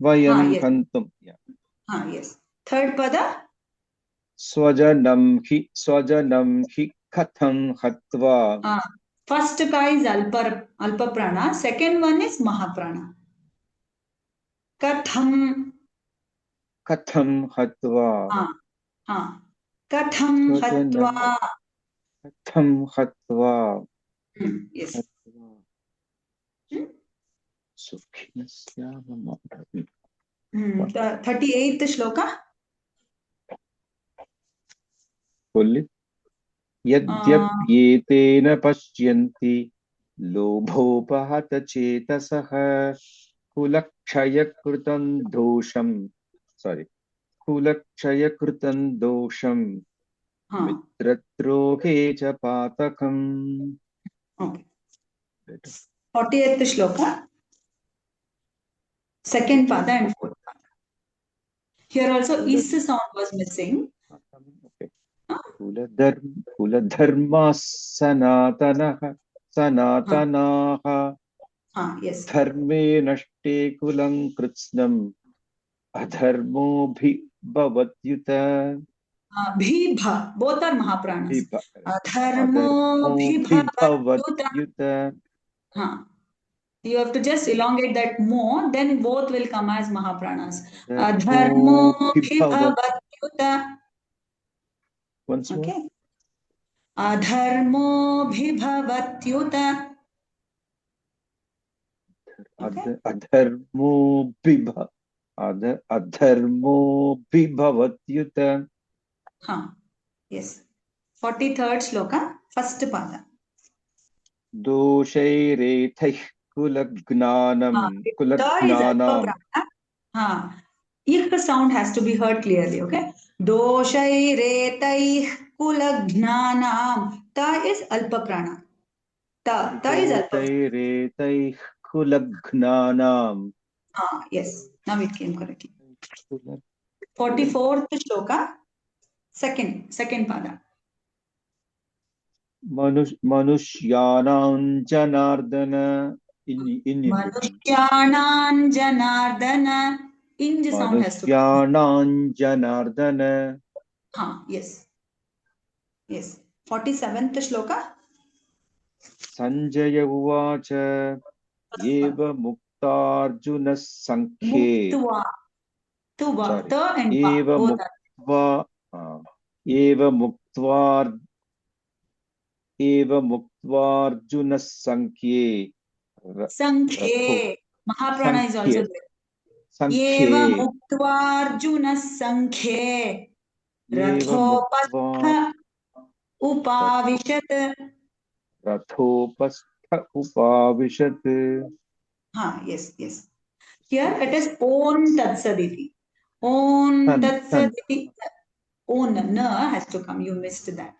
वयं Ha, yes. हन्तुं Ha, yes. Third pada. स्वजनं हि कथं हत्वा First ka is alpa prana. Second one is mahaprana. Katham. कथं हत्वा Ha, ha. Katham स्वजनं hatva. कथं हत्वा Yes. सुखिनः 38th shloka. यद्यप्येतेन पश्यन्ति लोभोपहत चेतसः कुलक्षयकृतं दोषं मित्रद्रोहे च पातकम् Okay. 40th shloka. Second pada and fourth pada. Here also is sound was missing. कुलधर्मः सनातनाः Yes. धर्मे नष्टे कुलं कृत्स्नम् अधर्मोऽभिभवत्युत Bhibha. Both are mahapranas. Adharmo bhibhavatयुत. You have to just elongate that mo, then both will come as mahapranas. Adharmo bhibhavatयुta. Once more. Okay. Adharmo bhibhavatयुta. Okay. अधर्मोऽभिभवत्युत Yes. 43rd shloka, first pada. दोषैरेथैः कुलज्ञानम् Ich sound has to be heard clearly, okay? Doshairetaiः kulajnanam. Ta is alpa prana. Ta is alpa prana. दोषैरेतैः कुलज्ञानम् Yes. Now it came correctly. 44th shloka, second pada. मनुष्याणां Janardan Manushyanam janardana. Inj sound has to be. मनुष्याणां Janardan Yes. 47th shloka. Sanjaya उवाच एव मुक्तार्जुनः संख्ये एव मुक्त्वार्जुनः संख्ये Sankhye. Mahaprana is also there. संख्ये एवमुक्त्वार्जुनः सङ्ख्ये रथोपस्थ उपाविशत् रथोपस्थ उपाविशत् yes here it is on tatsaditi on tatsaditi on na has to come, you missed that.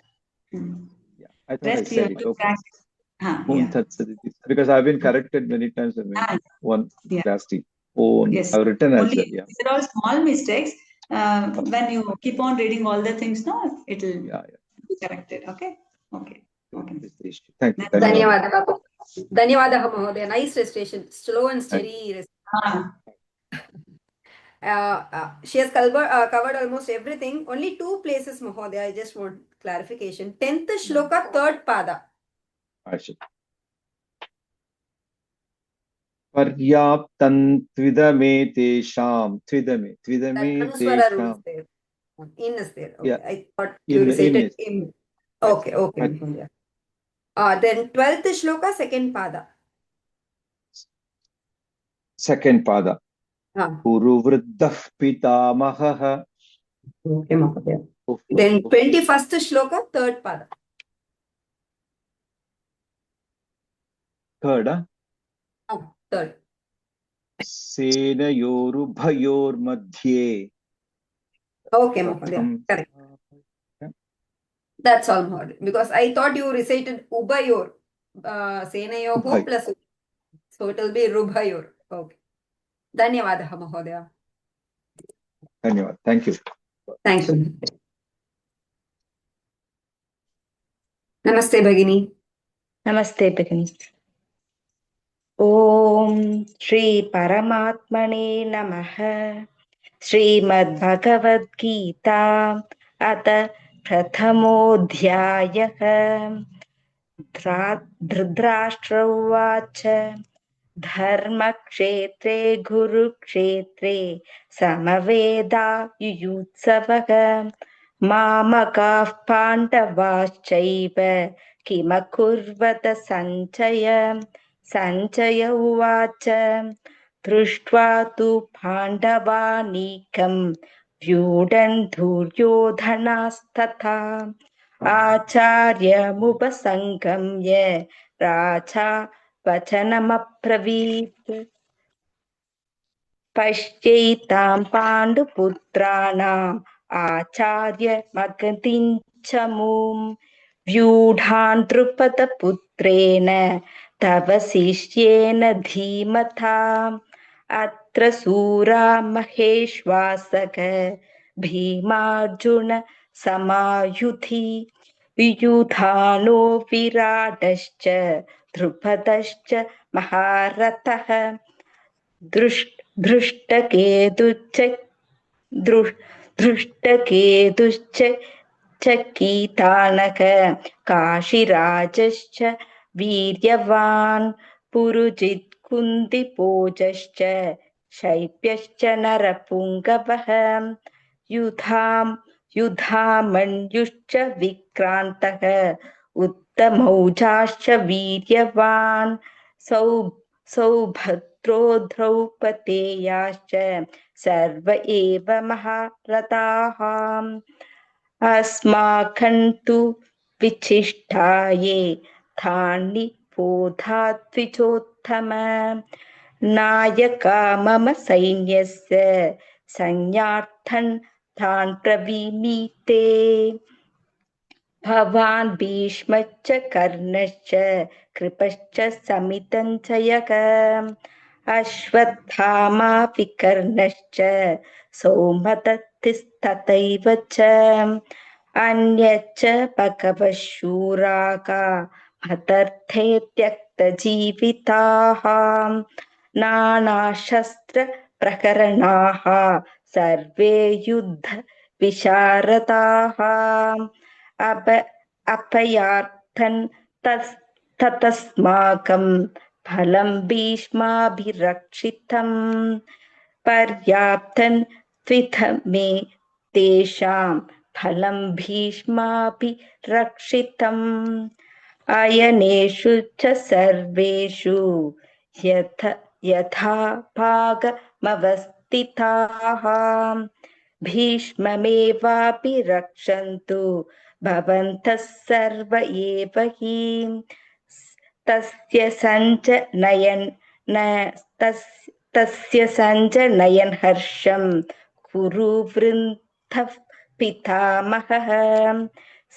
Yeah, I thought Rest I you said have it. to Okay. practice. On tatsaditi, because I've been corrected many times in one class team. Yes, I've written as only well. Yeah. these are all small mistakes. When you keep on reading all the things, no, it will be corrected. Okay. Thank you. ಧನ್ಯವಾದ ಧನ್ಯವಾದः ಮಹೋದಯ. Nice recitation, slow and steady. She has covered almost everything. Only 2 places, Mahodaya, I just want clarification. 10th shloka, 3rd pada. पर्याप्तं त्विदमे तेषां. त्विदमे Anuswara rule तेषां. is there. In is there. Okay. Yeah. I thought you recited in. Okay. Mahodaya. Then 12th shloka, 2nd pada. 2nd pada. Puruvruddhah pitamahah. Okay, Mahodaya. Then 21st shloka, 3rd pada. 3rd. Third. सेनयोरुभयोर्मध्ये. Okay, Mahodaya. Correct. That's all, Mahodaya. Because I thought you recited ubayor. Senayoho plus. So it will be rubhayor. Okay. Dhanyavadah, Mahodaya. Dhanyavad. Thank you. Thank you. Namaste, Bhagini. Namaste, Bhagini. Om Shri Paramatmane Namaha. Srimad Bhagavad Gita Atha Prathamodhyayah. Dhritarashtra Uvacha. Dharmakshetre Gurukshetre Samaveda Yuyutsavaha. Mamakah Pandavaschaiva Kimakurvata Sanchaya Uvacha. Drishtva tu Pandavanekam Vyudan Duryodhanastatha Acharya Mupasangamya Raja Vachanamapravit. Paschaitam Panduputranam Acharya Magatinchamum Vyudhan Drupada Putrena Tava Sishyena Dhimatha Atra Sura Maheshvasaka Bhimarjuna Samayuthi Viyudhano Viradascha Drupadascha Maharatha धृष्टकेतुश्च कीतानक काशीराजश्च वीर्यवान् पुरुजित् कुन्दिपोजश्च शैप्यश्च नरपुङ्गवः युधामन्युश्च विक्रान्तः उत्तमौजाश्च वीर्यवान् सौभद्रो द्रौपदेयाश्च सर्व एव महारथाः अस्माकन्तु विचिष्टाये तानि बोधाद्विजोत्तम नायका मम सैन्यस्य संज्ञार्थं तान् ब्रवीमीते भवान् भीष्मश्च कर्णश्च कृपश्च समितं च यः अश्वत्थामा विकर्णश्च सौमदत्तिस्तथैव च अन्यच्च बहवः शूराः मदर्थे त्यक्तजीविताः नानाशस्त्रप्रकरणाः सर्वे युद्धविशारदाः अपयार्थं ततस्माकं फलं भीष्माभिरक्षितम् पर्याप्तं त्विधमे तेषां फलं भीष्माभिरक्षितम् अयनेषु च सर्वेषु यथा भागमवस्थिताः स्थिताः भीष्ममेवापि रक्षन्तु भवन्तः सर्व एव हि तस्य सञ्जनयन् हर्षं कुरु वृन्थः पितामहः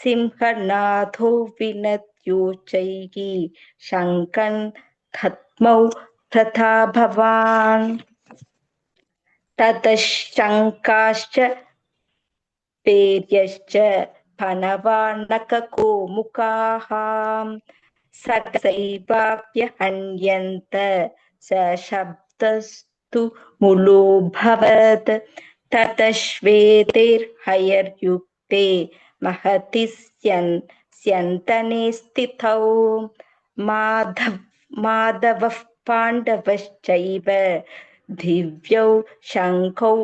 सिंहनाथो विनद्योच्चैः शङ्खं दद्मौ तथा भवान् ततः शङ्काश्च पेर्यश्च फणवानककोमुखाः सकसैवाप्यहन्यन्त सशब्दस्तु मुलोऽभवत् ततः श्वेतैर्हयर्युक्ते महति स्यन्तने स्थितौ माधवः पाण्डवश्चैव दिव्यौ शङ्खौ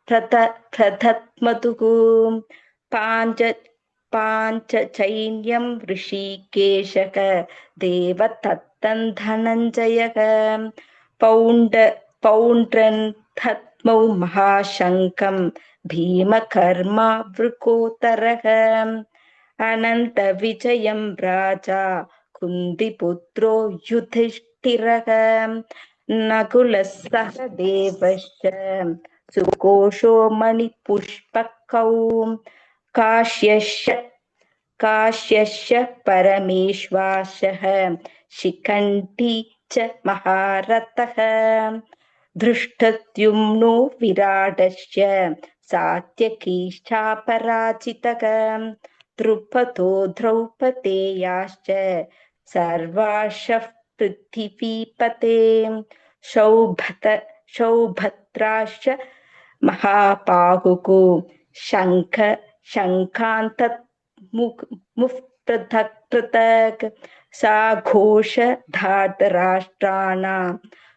प्रदध्मतुः पाञ्चचैन्यं ऋषिकेशः देवदत्तं धनञ्जयः पौण्ड्रन् दद्मौ महाशङ्खं भीमकर्मा वृकोदरः अनन्तविजयं राजा कुन्तिपुत्रो युधिष्ठिरः नकुलः सहदेवश्च सुघोषो मणिपुष्पकौ काश्यश्च परमेश्वासः शिखण्डी च महारथः धृष्टद्युम्नो विराटश्च सात्यकीश्चापराजितः द्रुपदो द्रौपदेयाश्च सर्वाशः पृथिवीपते सौभद्राश्च महाबाहुः शङ्खान्तमुः पृथक् साघोष धार्तराष्ट्राणां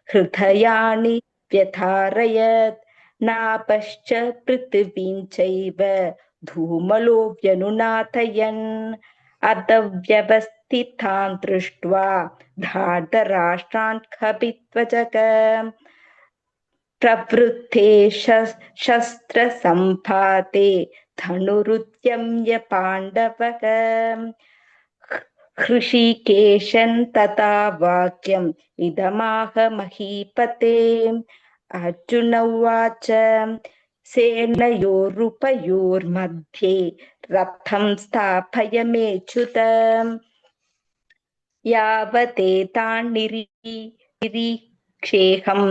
हृदयानि व्यधारयत् नापश्च पृथिवीं चैव धूमलो व्यनुनादयन् अतव्यवस्थितान् दृष्ट्वा धार्तराष्ट्रान् कपिध्वजः प्रवृद्धे शस्त्रसम्पाते धनुरुद्यम्य पाण्डवः हृषीकेशं तथा वाक्यम् इदमाह महीपते अर्जुन उवाच सेनयोरुभयोर्मध्ये रथं स्थापय मेच्युत यावदेतान् निरीक्षेऽहं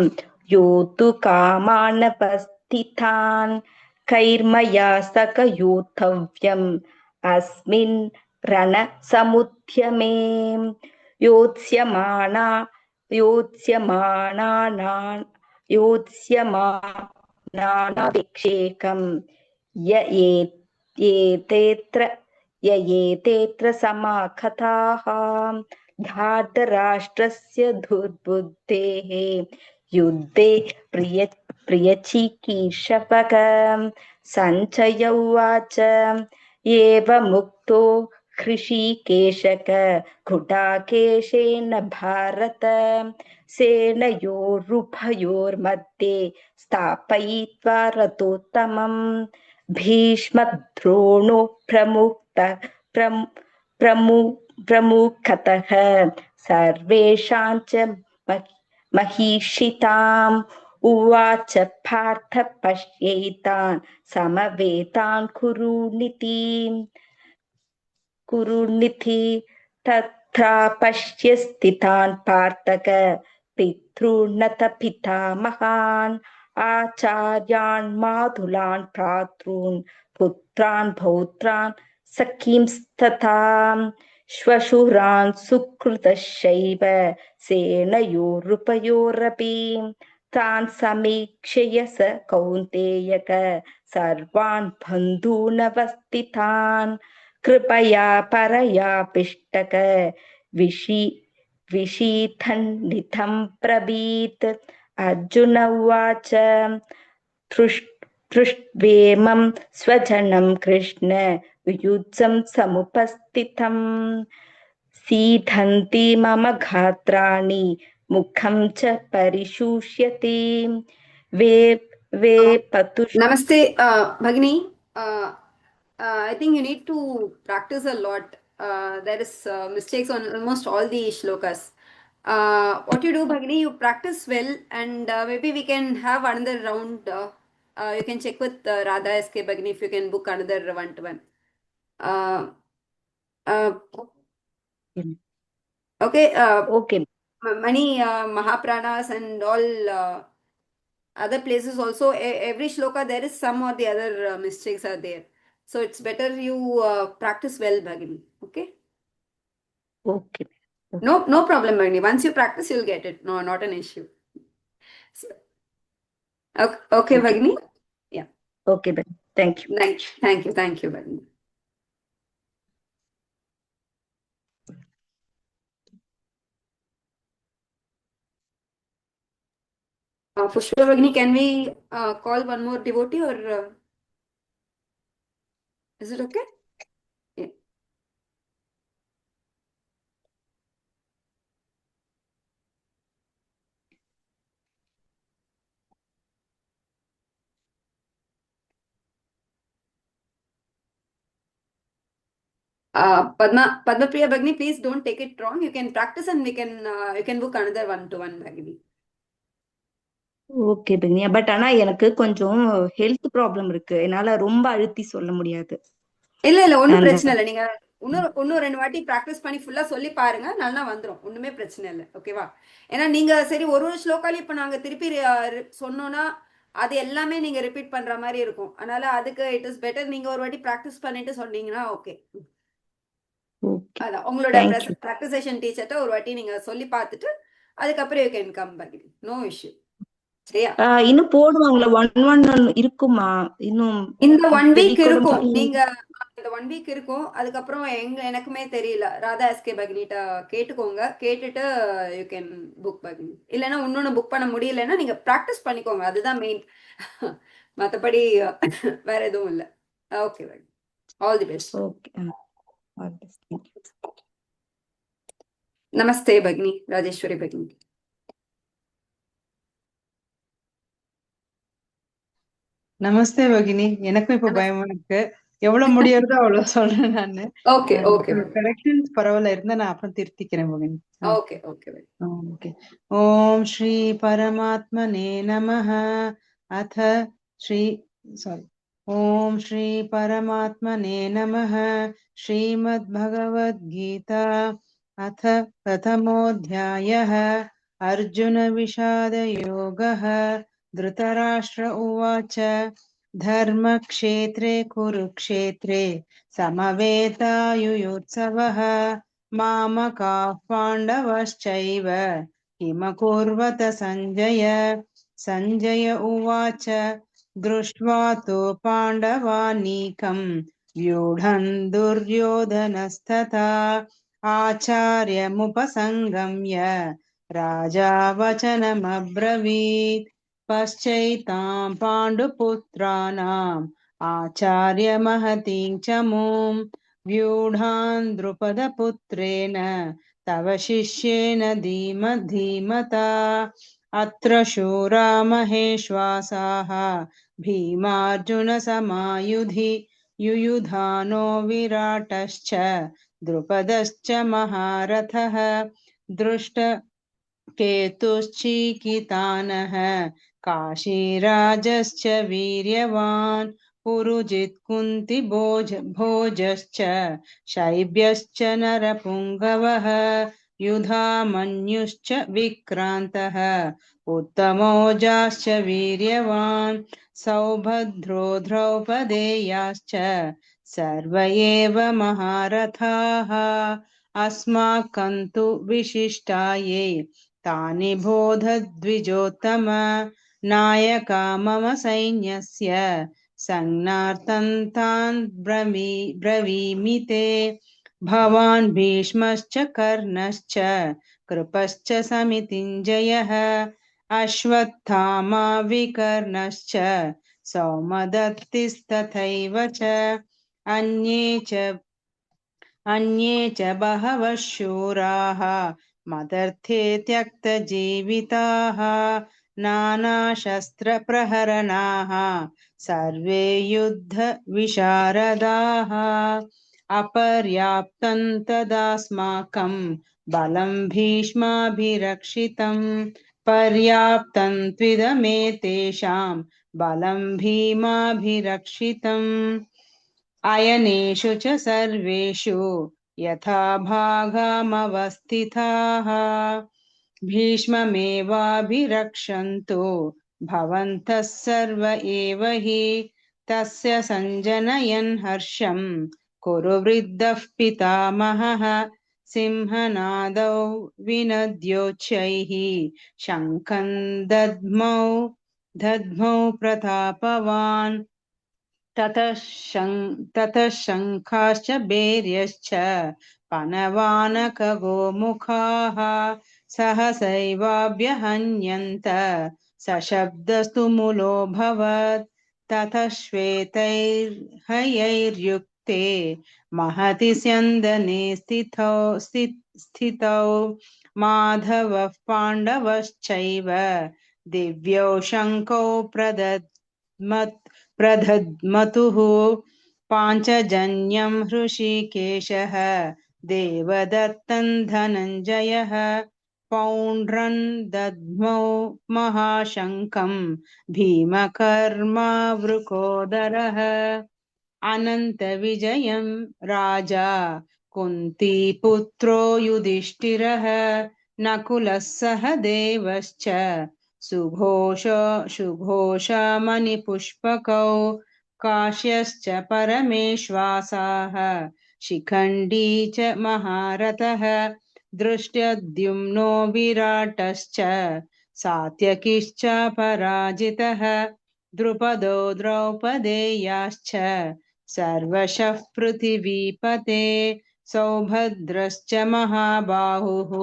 योद्धुकामानवस्थितान् कैर्मया सह योद्धव्यम् अस्मिन् रणसमुद्यमे योत्स्यमानानावेक्षेकं येतेऽत्र समागताः धार्तराष्ट्रस्य दुर्बुद्धेः युद्धे प्रियचिकीर्षवः सञ्जय उवाच एवमुक्तो हृषीकेशः गुडाकेशेन भारत सेनयोरुभयोर्मध्ये स्थापयित्वा रथोत्तमम् भीष्मद्रोणो प्रमुखतः सर्वेषां च महिषिताम् उवाच पार्थ पश्येतान् समवेतान् कुरुनिति तथा पश्य स्थितान् पार्थक पितॄन्नत पितामहान् आचार्यान् मातुलान् भ्रातॄन् पुत्रान् पौत्रान् सखींस्तथा श्वशुरान् सुकृतश्चैव सेनयोरुभयोरपि तान् समीक्ष्य स कौन्तेयः सर्वान् बन्धूनवस्थितान् कृपया परया पिष्टक विषीदन्निधं ब्रवीत् अर्जुन उवाच दृष्ट्वेमं स्वजनं कृष्ण युयुत्सं समुपस्थितं सीदन्ति मम गात्राणि मुखं च परिशुष्यति ve patush. Namaste, Bhagini. I think you need to practice a lot. There is mistakes on almost all the shlokas. What you do, Bhagini, you practice well, and maybe we can have another round. You can check with Radha SK Bhagini if you can book another one-to-one. Uh, okay. Okay. Many Mahapranas and all other places also, every shloka there is some or the other mistakes are there. So it's better you practice well, Bhagini. Okay? Okay. No problem, Bhagini. Once you practice, you'll get it. No, not an issue. So, okay, Bhagini? Yeah. Okay, Bhagini. Thank you. Thank you, Bhagini. Pushpa Bhagini, can we call one more devotee or is it okay? Yeah. Padma Priya Bhagini, please don't take it wrong. You can practice and you can book another one-to-one, Bhagini. Okay பக்னியா, but ஆனா எனக்கு கொஞ்சம் health problem இருக்கு, என்னால ரொம்ப அழுத்தி சொல்ல முடியாது. இல்ல ஒன்னும் பிரச்சனை இல்ல. நீங்க இன்னும் 2 வாட்டி பிராக்டிஸ் பண்ணி ஃபுல்லா சொல்லி பாருங்க, நல்லா வந்துரும். ஒண்ணுமே பிரச்சனை இல்ல. ஓகேவா? ஏன்னா நீங்க சரி ஒரு ஸ்லோகாலி இப்ப நாங்க திருப்பி சொன்னோம்னா அது எல்லாமே நீங்க ரிப்பீட் பண்ற மாதிரி இருக்கும். அதனால அதுக்கு இட் இஸ் பெட்டர் நீங்க ஒரு வாட்டி பிராக்டிஸ் பண்ணிட்டு சொன்னீங்கன்னா ஓகே. அதான் உங்களோட பிராக்டிசேஷன் டீச்சர்ட்ட ஒரு வாட்டி நீங்க சொல்லி பார்த்துட்டு அதுக்கப்புறம் you can come back. No issue. சரியா? இன்னும் போடுவாங்களா? 1 இருக்குமா? இன்னும் இந்த 1 வீக் இருக்கும். நீங்க இந்த 1 வீக் இருக்கும். அதுக்கப்புறம் எனக்குமே தெரியல. ராதா எஸ்கே பக்னிட்ட கேட்டுக்கோங்க. கேட்டுட்டு யூ கேன் புக் பக்னி. இல்லைன்னா இன்னொன்னு புக் பண்ண முடியலன்னா நீங்க ப்ராக்டிஸ் பண்ணிக்கோங்க. அதுதான் மெயின். மற்றபடி வேற எதுவும் இல்லை. ஓகே பக்னி. All the best. ஓகே. நமஸ்தே பக்னி. ராஜேஸ்வரி பக்னி. நமஸ்தே பகினி. எனக்கும் இப்ப பயமா இருக்கு. எவ்வளவு முடியறதோ அவ்வளவு சொல்றேன் நானு. ஓகே கரெக்ஷன்ஸ் பரவாயில்ல இருந்தா நான் அப்புறம் திருத்திக்கிறேன் பகினி. ஓகே. ஓகே. ஓம் ஸ்ரீ பரமாத்மனே நமஹ. அத ஸ்ரீ ஓம் ஸ்ரீ பரமாத்மனே நமஹ. ஸ்ரீமத் பகவத் கீதா அத பிரதமோऽध्यायः. அர்ஜுன விஷாத யோகः. धृतराष्ट्र उवाच धर्मक्षेत्रे कुरुक्षेत्रे समवेतायुयुत्सवः मामकाः पाण्डवश्चैव किमकुर्वत सञ्जय. सञ्जय उवाच दृष्ट्वा तु पाण्डवानीकं व्यूढन् दुर्योधनस्तथा आचार्यमुपसङ्गम्य राजा वचनमब्रवीत्. पश्चैतां पाण्डुपुत्राणाम् आचार्यमहतीं च मूं व्यूढान् द्रुपदपुत्रेण तव शिष्येन धीमता. अत्र शूरा महेश्वासाः भीमार्जुनसमायुधि युयुधानो विराटश्च द्रुपदश्च महारथः. केतुश्चिकितानः काशीराजश्च वीर्यवान् पुरुजित् कुन्तिभोजश्च शैब्यश्च नरपुङ्गवः युधामन्युश्च विक्रान्तः उत्तमौजाश्च वीर्यवान् सौभद्रो द्रौपदेयाश्च सर्व एव महारथाः. अस्माकं तु विशिष्टाये तानि बोधद्विजोत्तम नायका मम सैन्यस्य संज्ञार्थं तान् ब्रवीमि ते. भवान् भीष्मश्च कर्णश्च कृपश्च समितिञ्जयः अश्वत्थामा विकर्णश्च सौमदत्तिस्तथैव च अन्ये च बहवः शूराः मदर्थे त्यक्तजीविताः नानाशस्त्रप्रहरणाः सर्वे युद्धविशारदाः अपर्याप्तं तदास्माकं बलं भीष्माभिरक्षितं पर्याप्तं त्विदमेतेषां बलं भीमाभिरक्षितम् अयनेषु च सर्वेषु यथा भागमवस्थिताः भीष्ममेवाभिरक्षन्तु भवन्तः सर्व एव हि तस्य सञ्जनयन् हर्षं कुरु वृद्धः पितामहः सिंहनादौ विनद्योच्चैः शङ्खं दद्मौ प्रतापवान् ततः शङ्खाश्च भैर्यश्च पनवानकगोमुखाः सहसैवाभ्यहन्यन्त सशब्दस्तु मुलोऽभवत् ततः श्वेतैर्हयैर्युक्ते महति स्यन्दने स्थितौ माधवः पाण्डवश्चैव दिव्यौ शङ्खौ प्रदद्मतुः पाञ्चजन्यं हृषीकेशः देवदत्तं धनञ्जयः पौण्ड्रं दद्मौ महाशङ्खं भीमकर्मावृकोदरः अनन्तविजयं राजा कुन्तीपुत्रो युधिष्ठिरः नकुलः सह देवश्च सुघोषमणिपुष्पकौ काश्यश्च परमेश्वासाः शिखण्डी च महारथः दृष्ट्यद्युम्नो विराटश्च सात्यकिश्च पराजितः द्रुपदो द्रौपदेयाश्च सर्वशः पृथिवीपते सौभद्रश्च महाबाहुः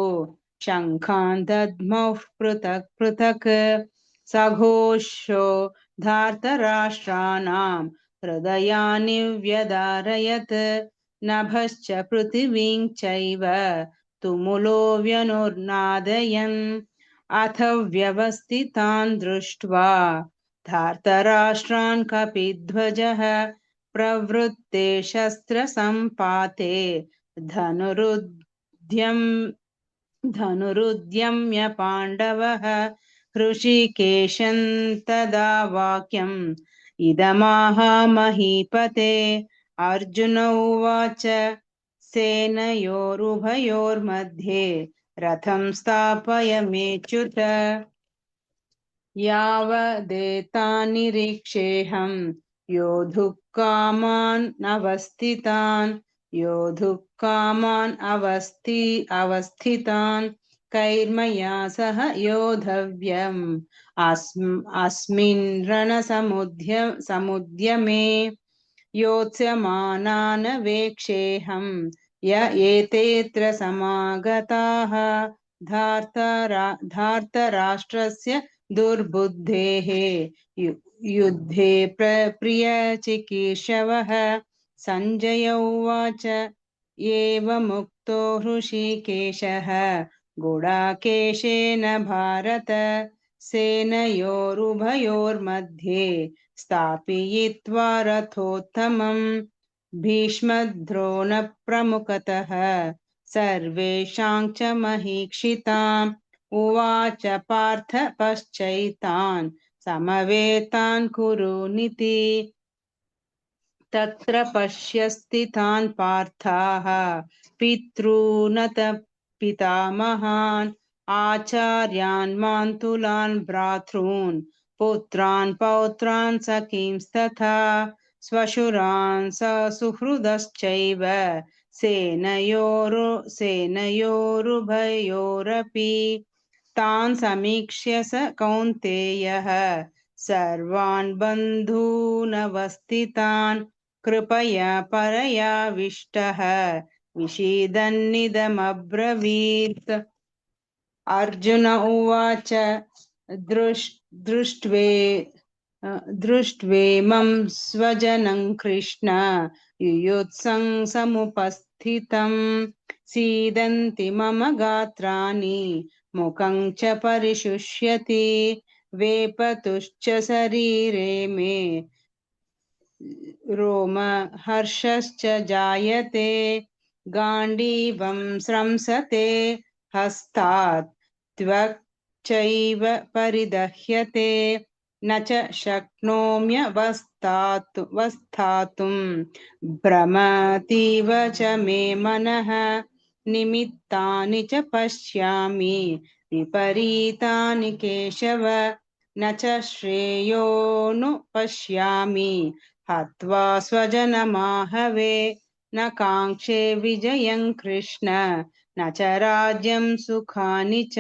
शङ्खान् दद्मौ पृथक् पृथक् सघोषो धार्तराष्ट्राणां हृदयानि व्यदारयत् नभश्च पृथिवीं चैव तुमुलो व्यनुर्नादयन् अथ व्यवस्थितान् दृष्ट्वा धार्तराष्ट्रान् कपिध्वजः प्रवृत्ते शस्त्रसम्पाते धनुरुद्यम्य पाण्डवः हृषीकेशं तदा वाक्यम् इदमाह महीपते अर्जुन उवाच सेनयोरुभयोर्मध्ये रथं स्थापयमेच्युत यावदेतान्निरीक्षेऽहं योद्धुकामान् अवस्थितान् कैर्मया सह योद्धव्यम् अस्मिन् रणसमुद्यमे योत्स्यमानान् वेक्षेऽहं य एतेऽत्र समागताः धार्तराष्ट्रस्य दुर्बुद्धेः युद्धे प्रियचिकीर्षवः सञ्जय उवाच एवमुक्तो हृषीकेशः गुडाकेशेन भारत सेनयोरुभयोर्मध्ये स्थापयित्वा रथोत्तमम् भीष्मद्रोणप्रमुखतः सर्वेषां च महीक्षिताम् उवाच पार्थ पश्चैतान् समवेतान् कुरुनिति तत्र पश्यस्थितान् पार्थाः पितॄनत पितामहान् आचार्यान् मातुलान् भ्रातॄन् पुत्रान् पौत्रान् सखींस्तथा स्वशुरान् सुहृदश्चैव सेनयोरुभयोरपि तान् समीक्ष्य स कौन्तेयः सर्वान् बन्धूनवस्थितान् कृपया परयाविष्टः विषीदन्निदमब्रवीत् अर्जुन उवाच दृष्ट्वेमं स्वजनं कृष्ण युयुत्सं समुपस्थितं सीदन्ति मम गात्राणि मुखं च परिशुष्यति वेपतुश्च शरीरे मे रोम हर्षश्च जायते गाण्डीवं स्रंसते हस्तात् त्वक् चैव परिदह्यते न च शक्नोम्यवस्थातुं भ्रमतीव च मे मनः निमित्तानि च पश्यामि विपरीतानि केशव न च श्रेयोऽनुपश्यामि हत्वा स्वजनमाहवे न काङ्क्षे विजयं कृष्ण न च राज्यं सुखानि च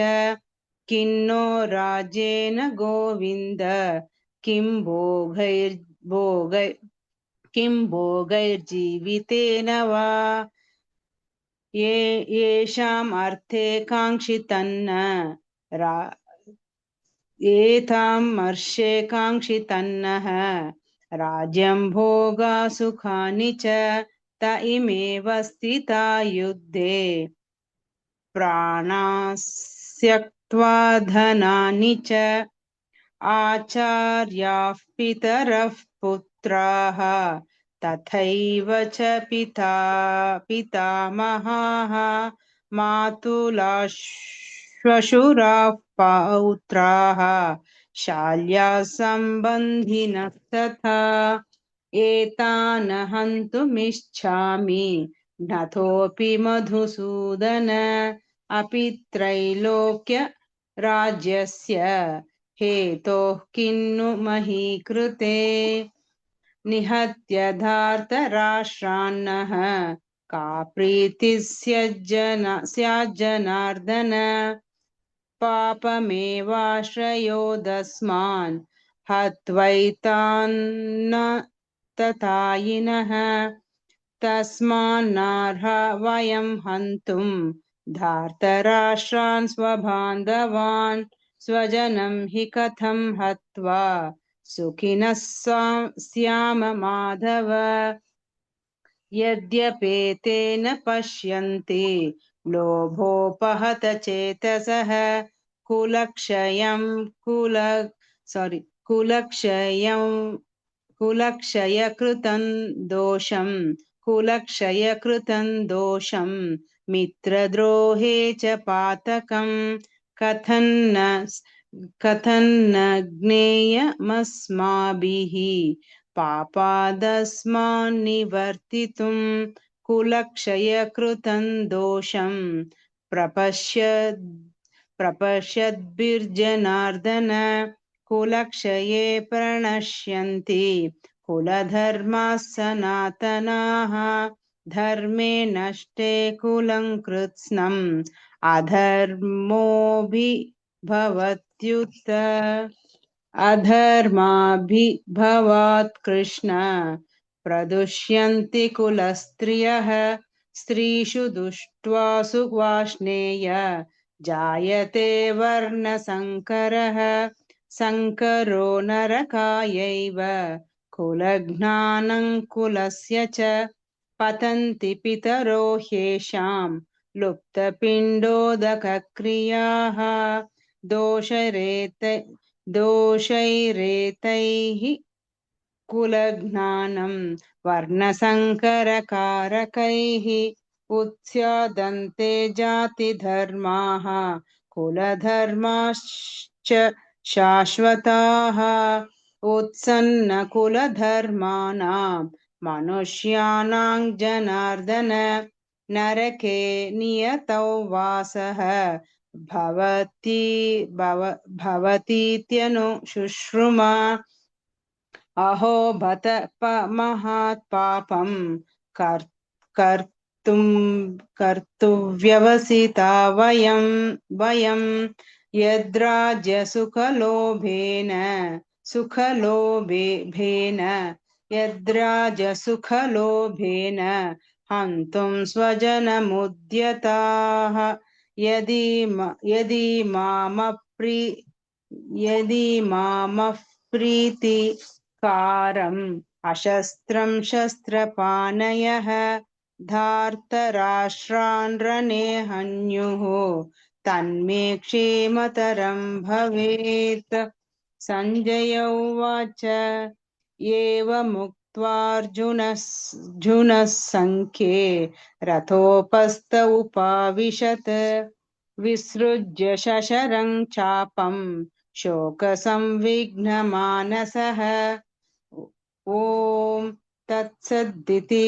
किन्नो राज्येन गोविन्द किं भोगैर्जीवितेन वा येषाम् अर्थे काङ्क्षितन्न एताम् अर्षे काङ्क्षितन्नः राज्यं भोगा सुखानि च त इमेव स्थिता युद्धे प्राणास्त्यक्त्वा धनानि च आचार्याः पितरः पुत्राः तथैव च पितामहाः मातुलाश्वशुराः पौत्राः शाल्याः सम्बन्धिनः तथा एतान् हन्तुमिच्छामि नथोऽपि मधुसूदन अपि त्रैलोक्य राज्यस्य हेतोः किन्नु मही कृते निहत्य धार्तराष्ट्रान्नः का प्रीतिः स्याज्जनार्दन पापमेवाश्रयोदस्मान् हत्वैतान्न तथायिनः तस्मान्नार्हा वयं हन्तुं धार्तराष्ट्रान् स्वबान्धवान् स्वजनं हि कथं हत्वा सुखिनः स्याम माधव यद्यपेतेन पश्यन्ति लोभोपहत चेतसः कुलक्षयकृतं दोषं मित्रद्रोहे च पातकं कथन्न ज्ञेयमस्माभिः पापादस्मान्निवर्तितुं कुलक्षयकृतं दोषं प्रपश्यद्भिर्जनार्दन कुलक्षये प्रणश्यन्ति कुलधर्माः सनातनाः धर्मे नष्टे कुलं कृत्स्नम् अधर्मोऽभिभवत्युत अधर्माभिभवात् कृष्ण प्रदुष्यन्ति कुलस्त्रियः स्त्रीषु दुष्ट्वासु वार्ष्णेय जायते वर्णसङ्करः संकरो नरकायैव कुलज्ञानं कुलस्य च पतन्ति पितरो ह्येषां लुप्तपिण्डोदकक्रियाः दोषैरेतैः कुलज्ञानं वर्णसङ्करकारकैः उत्स्यादन्ते जातिधर्माः कुलधर्माश्च शाश्वताः उत्सन्नकुलधर्माणां मनुष्याणां जनार्दन नरके नियतौ वासः भवतीत्यनुशुश्रुमा अहो बत महात् पापं कर्तुव्यवसिता वयं यद्राजसुखलोभेन हन्तुं स्वजनमुद्यताः यदि मामप्रीतिकारम् अशस्त्रं शस्त्रपाणयः धार्तराष्ट्रान् रणे हन्युः तन्मे क्षेमतरं भवेत् Sanjaya uvacha एवमुक्त्वार्जुनः संख्ये रथोपस्थ उपाविशत् विसृज्य शशरं चापं शोकसंविघ्नमानसः ॐ तत्सदिति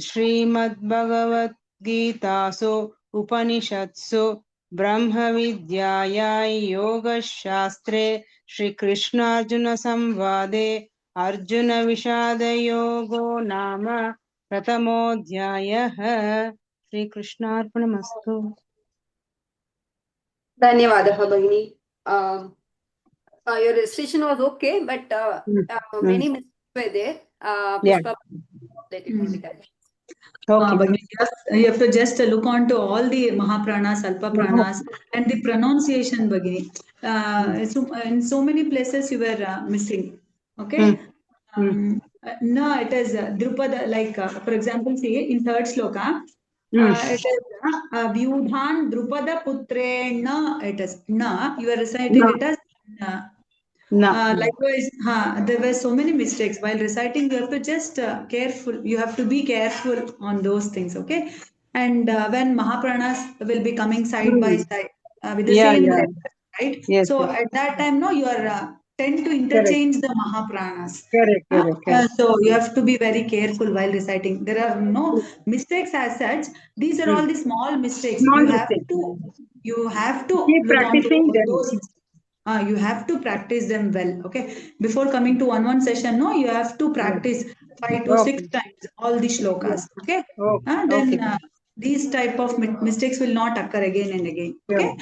श्रीमद्भगवद्गीतासु उपनिषत्सु ब्रह्मविद्यायां योगशास्त्रे श्रीकृष्णार्जुन संवादे अर्जुन विषाद योगो नाम प्रथमोऽध्यायः। श्रीकृष्णार्पणमस्तु। धन्यवादः भगिनी. Your registration was okay, but many mistakes were there. Pushpa, let it be that. Okay. But you have to just look on to all the Mahapranas, Alpa Pranas, and the pronunciation, Bhagini. So in so many places you were missing. Okay. No, it is Drupada, like for example, see in third sloka, it is Vyudhan Drupada Putrena. It is Na. You are reciting it as Na. Likewise, there were so many mistakes while reciting. You have to just careful. You have to be careful on those things. Okay. And when Mahapranas will be coming side by side with the same letter, right? Yes, so yes. at that time, no, you are tend to interchange the Mahapranas. Correct. So you have to be very careful while reciting. There are no mistakes as such. These are all the small mistakes. You have to keep look on to practicing them. those. You have to practice them well. Okay. Before coming to one session, no, you have to practice 5 to 6 times all the shlokas. Okay. Then these type of mistakes will not occur again and again. Okay.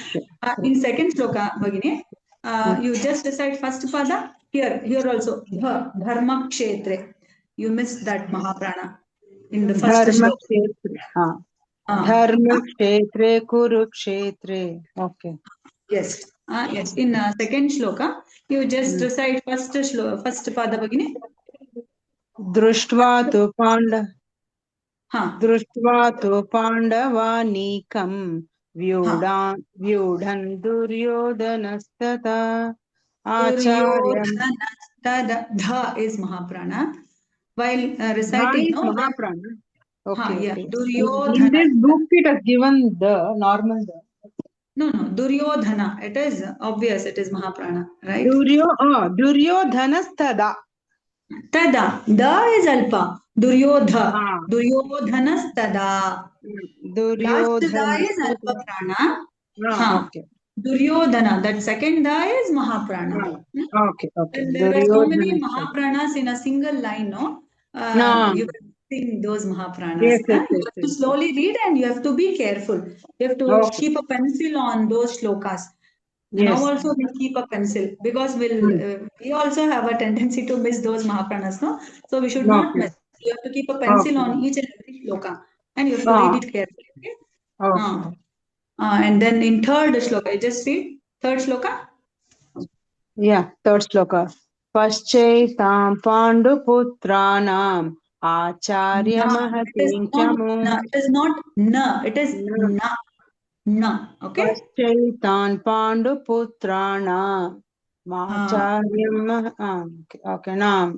In second shloka, Bhagini, you just recite first pada. Here also, dharma kshetre. You missed that Mahaprana in the first shloka. Dharma kshetre kurukshetre. Okay. Yes. Yes. In second shloka, you just recite first pada, Bhagini. Društva tu pandavanikam vyudhan duryodhanastata acharya. Dha is Mahaprana. While reciting, Dha is Mahaprana. Okay. Yeah. In Duryodhana. this book, it has given the normal the. No, Duryodhana. It is obvious. It is Mahaprana, right? Duryodhanastada. Tada. Da is Alpa. Duryodhanastada. Last da is Alpa Prana. Okay. Duryodhana. That second da is Mahaprana. Okay. And there are so many Mahapranas in a single line, no? You will sing those Mahapranas. Yes, You have to slowly read and you have to be careful. You have to keep a pencil on those shlokas. Now also we keep a pencil because we also have a tendency to miss those Mahapranas, no? So we should not miss. You have to keep a pencil on each and every shloka and you have to read it carefully. Okay? And then in third shloka, just read third shloka. Yeah, third shloka. Paschaitam Panduputranam Acharya Mahatim Chamu. It is not na, it is na. Na. Okay? Paschaitam Panduputranam Acharya Mahatim. Okay, now.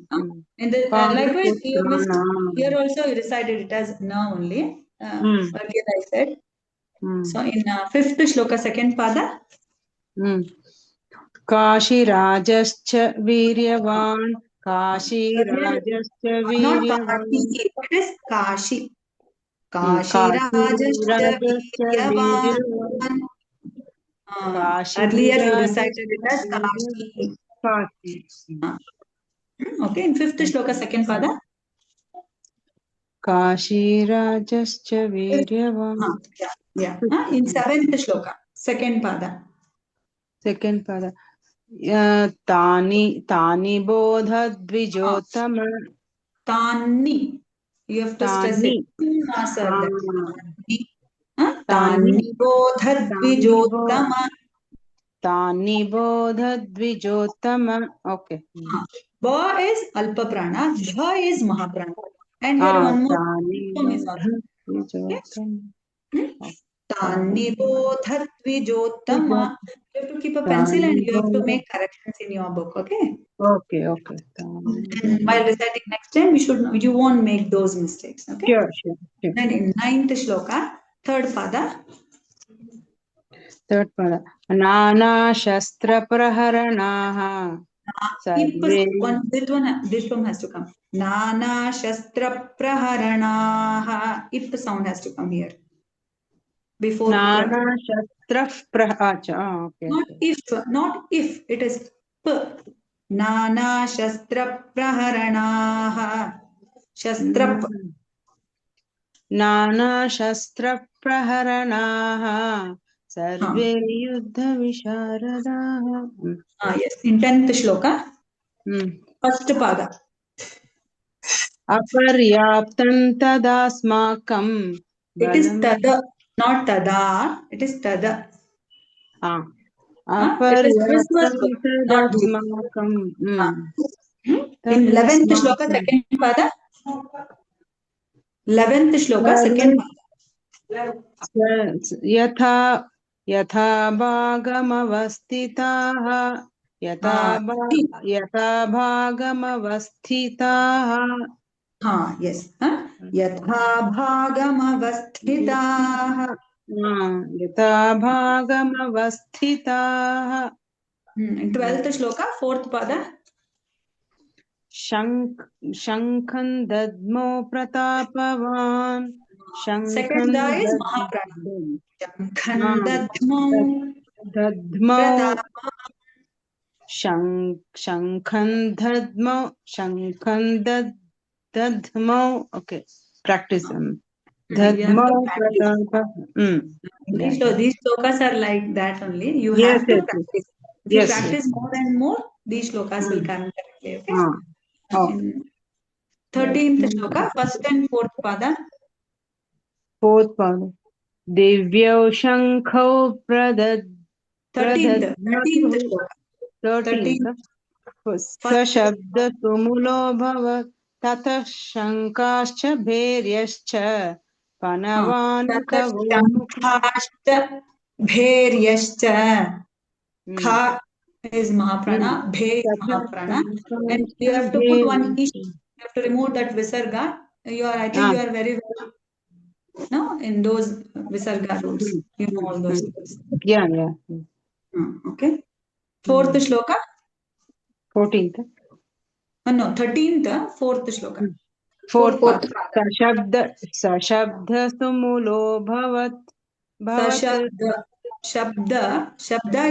And likewise, you missed, here also you recited it as na only. Earlier I said. So in fifth shloka, second pada. Kashirajascha Viryavan. Kashirajascha Viryavan. It is Kashi. Kashirajascha Viryavan. Earlier you recited it as Kashi. Okay, in fifth shloka, second pada. Kashirajascha Viryavan. Yeah. In seventh shloka, second pada. Second pada. Tani bodhadvijotama. Tani. You have to stress it. Tani bodhadvijotama. Tani bodhadvijotama. Okay. Ba is Alpa Prana. Dha is Mahaprana. And here one more. Tani bodhadvijotama. Tannirodhatvijottama. You have to keep a pencil and you have to make corrections in your book, okay? Okay, okay. And while reciting next time, you won't make those mistakes, okay? Sure, sure, sure. Then in 9th shloka, 3rd pada. Third pada. Nana shastra praharanaha. This one has to come. Nana shastra praharanaha. If the sound has to come here. Before Nana shastra prahacha. Okay. Not if, it is p. Nana shastra praharanaha. Shastra. Nana shastra praharanaha. Sarve yuddha visharadaha. Yes, in 10th shloka. First pada. Aparyaptam tadasmakam. It is tada, not tada. It is tada. Aparyaptam tadasmakam. In 11th shloka, second pada. 11th shloka, second pada. Yatha bhagamavastitaha. Yatha bhagamavastitaha. Yes. Yatha bhagamavastitaha. Yatha bhagamavastitaha. In 12th shloka, 4th pada. Shankhan dadmo pratapavan. Second da is Mahaprana. Shankhan dadmo. Shankhan dadmo. Okay, practice them. Dadmo pratapa. These shlokas are like that only. You have to practice. If you practice more and more, these shlokas will come correctly. Okay. 13th shloka, first and 4th pada. 4th pada. Divyau shankho pradad. 13th shloka. 13th. Sashabda tumulo bhavat. Tata shankascha bheryascha. Panavan shankascha bheryascha. Kha is Mahaprana, Bhe is Mahaprana. And you have to put one ish. You have to remove that visarga. I think you are very well, no, in those visarga rules. You know all those rules. Yeah. Okay. 4th shloka. 14th. No, 13th, 4th shloka. 4th. Sashabda sumulo bhavat. Shabda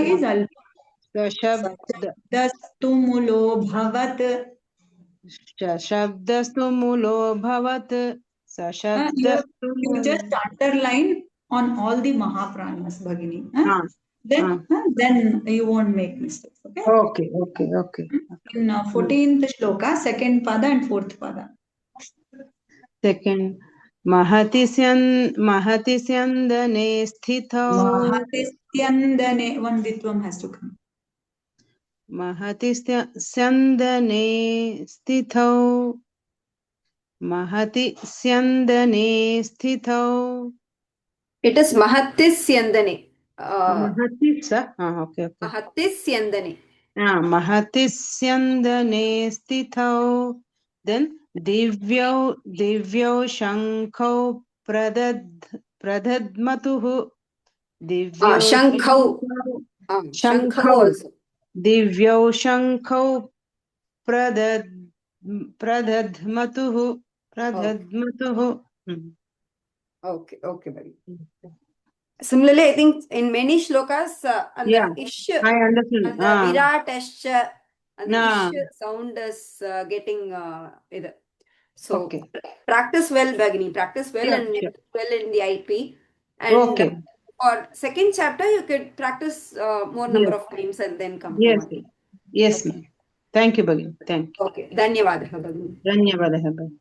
is alpa. Sashabda tumulo bhavat. Sashabda tumulo bhavat. You just underline on all the Mahapranas, Bhagini. Then you won't make mistakes. Okay. Okay. In 14th shloka, second pada and 4th pada. Second. Mahati syandane sthitho. Mahati syandane. One ditvam has to come. Mahati syandane sthitho. Mahati syandane sthitho. It is Mahatisyandane. Okay. Mahatisyandane. Mahatisyandane sthitho. Then Divyau shankho pradadmatuhu. Shankho also. Divyau shankho pradadmatuhu. Okay, buddy. Similarly, I think in many shlokas, and the ish, I understand. and the viratashcha, and the ish sound is getting either. So practice well, Bhagini. Practice well and well in the IP. And for second chapter, you could practice more number of times and then come. Yes, ma'am. Thank you, Bhagini. Thank you. Okay. Dhanyavadaha, Bhagini. Dhanyavadaha, Bhagini.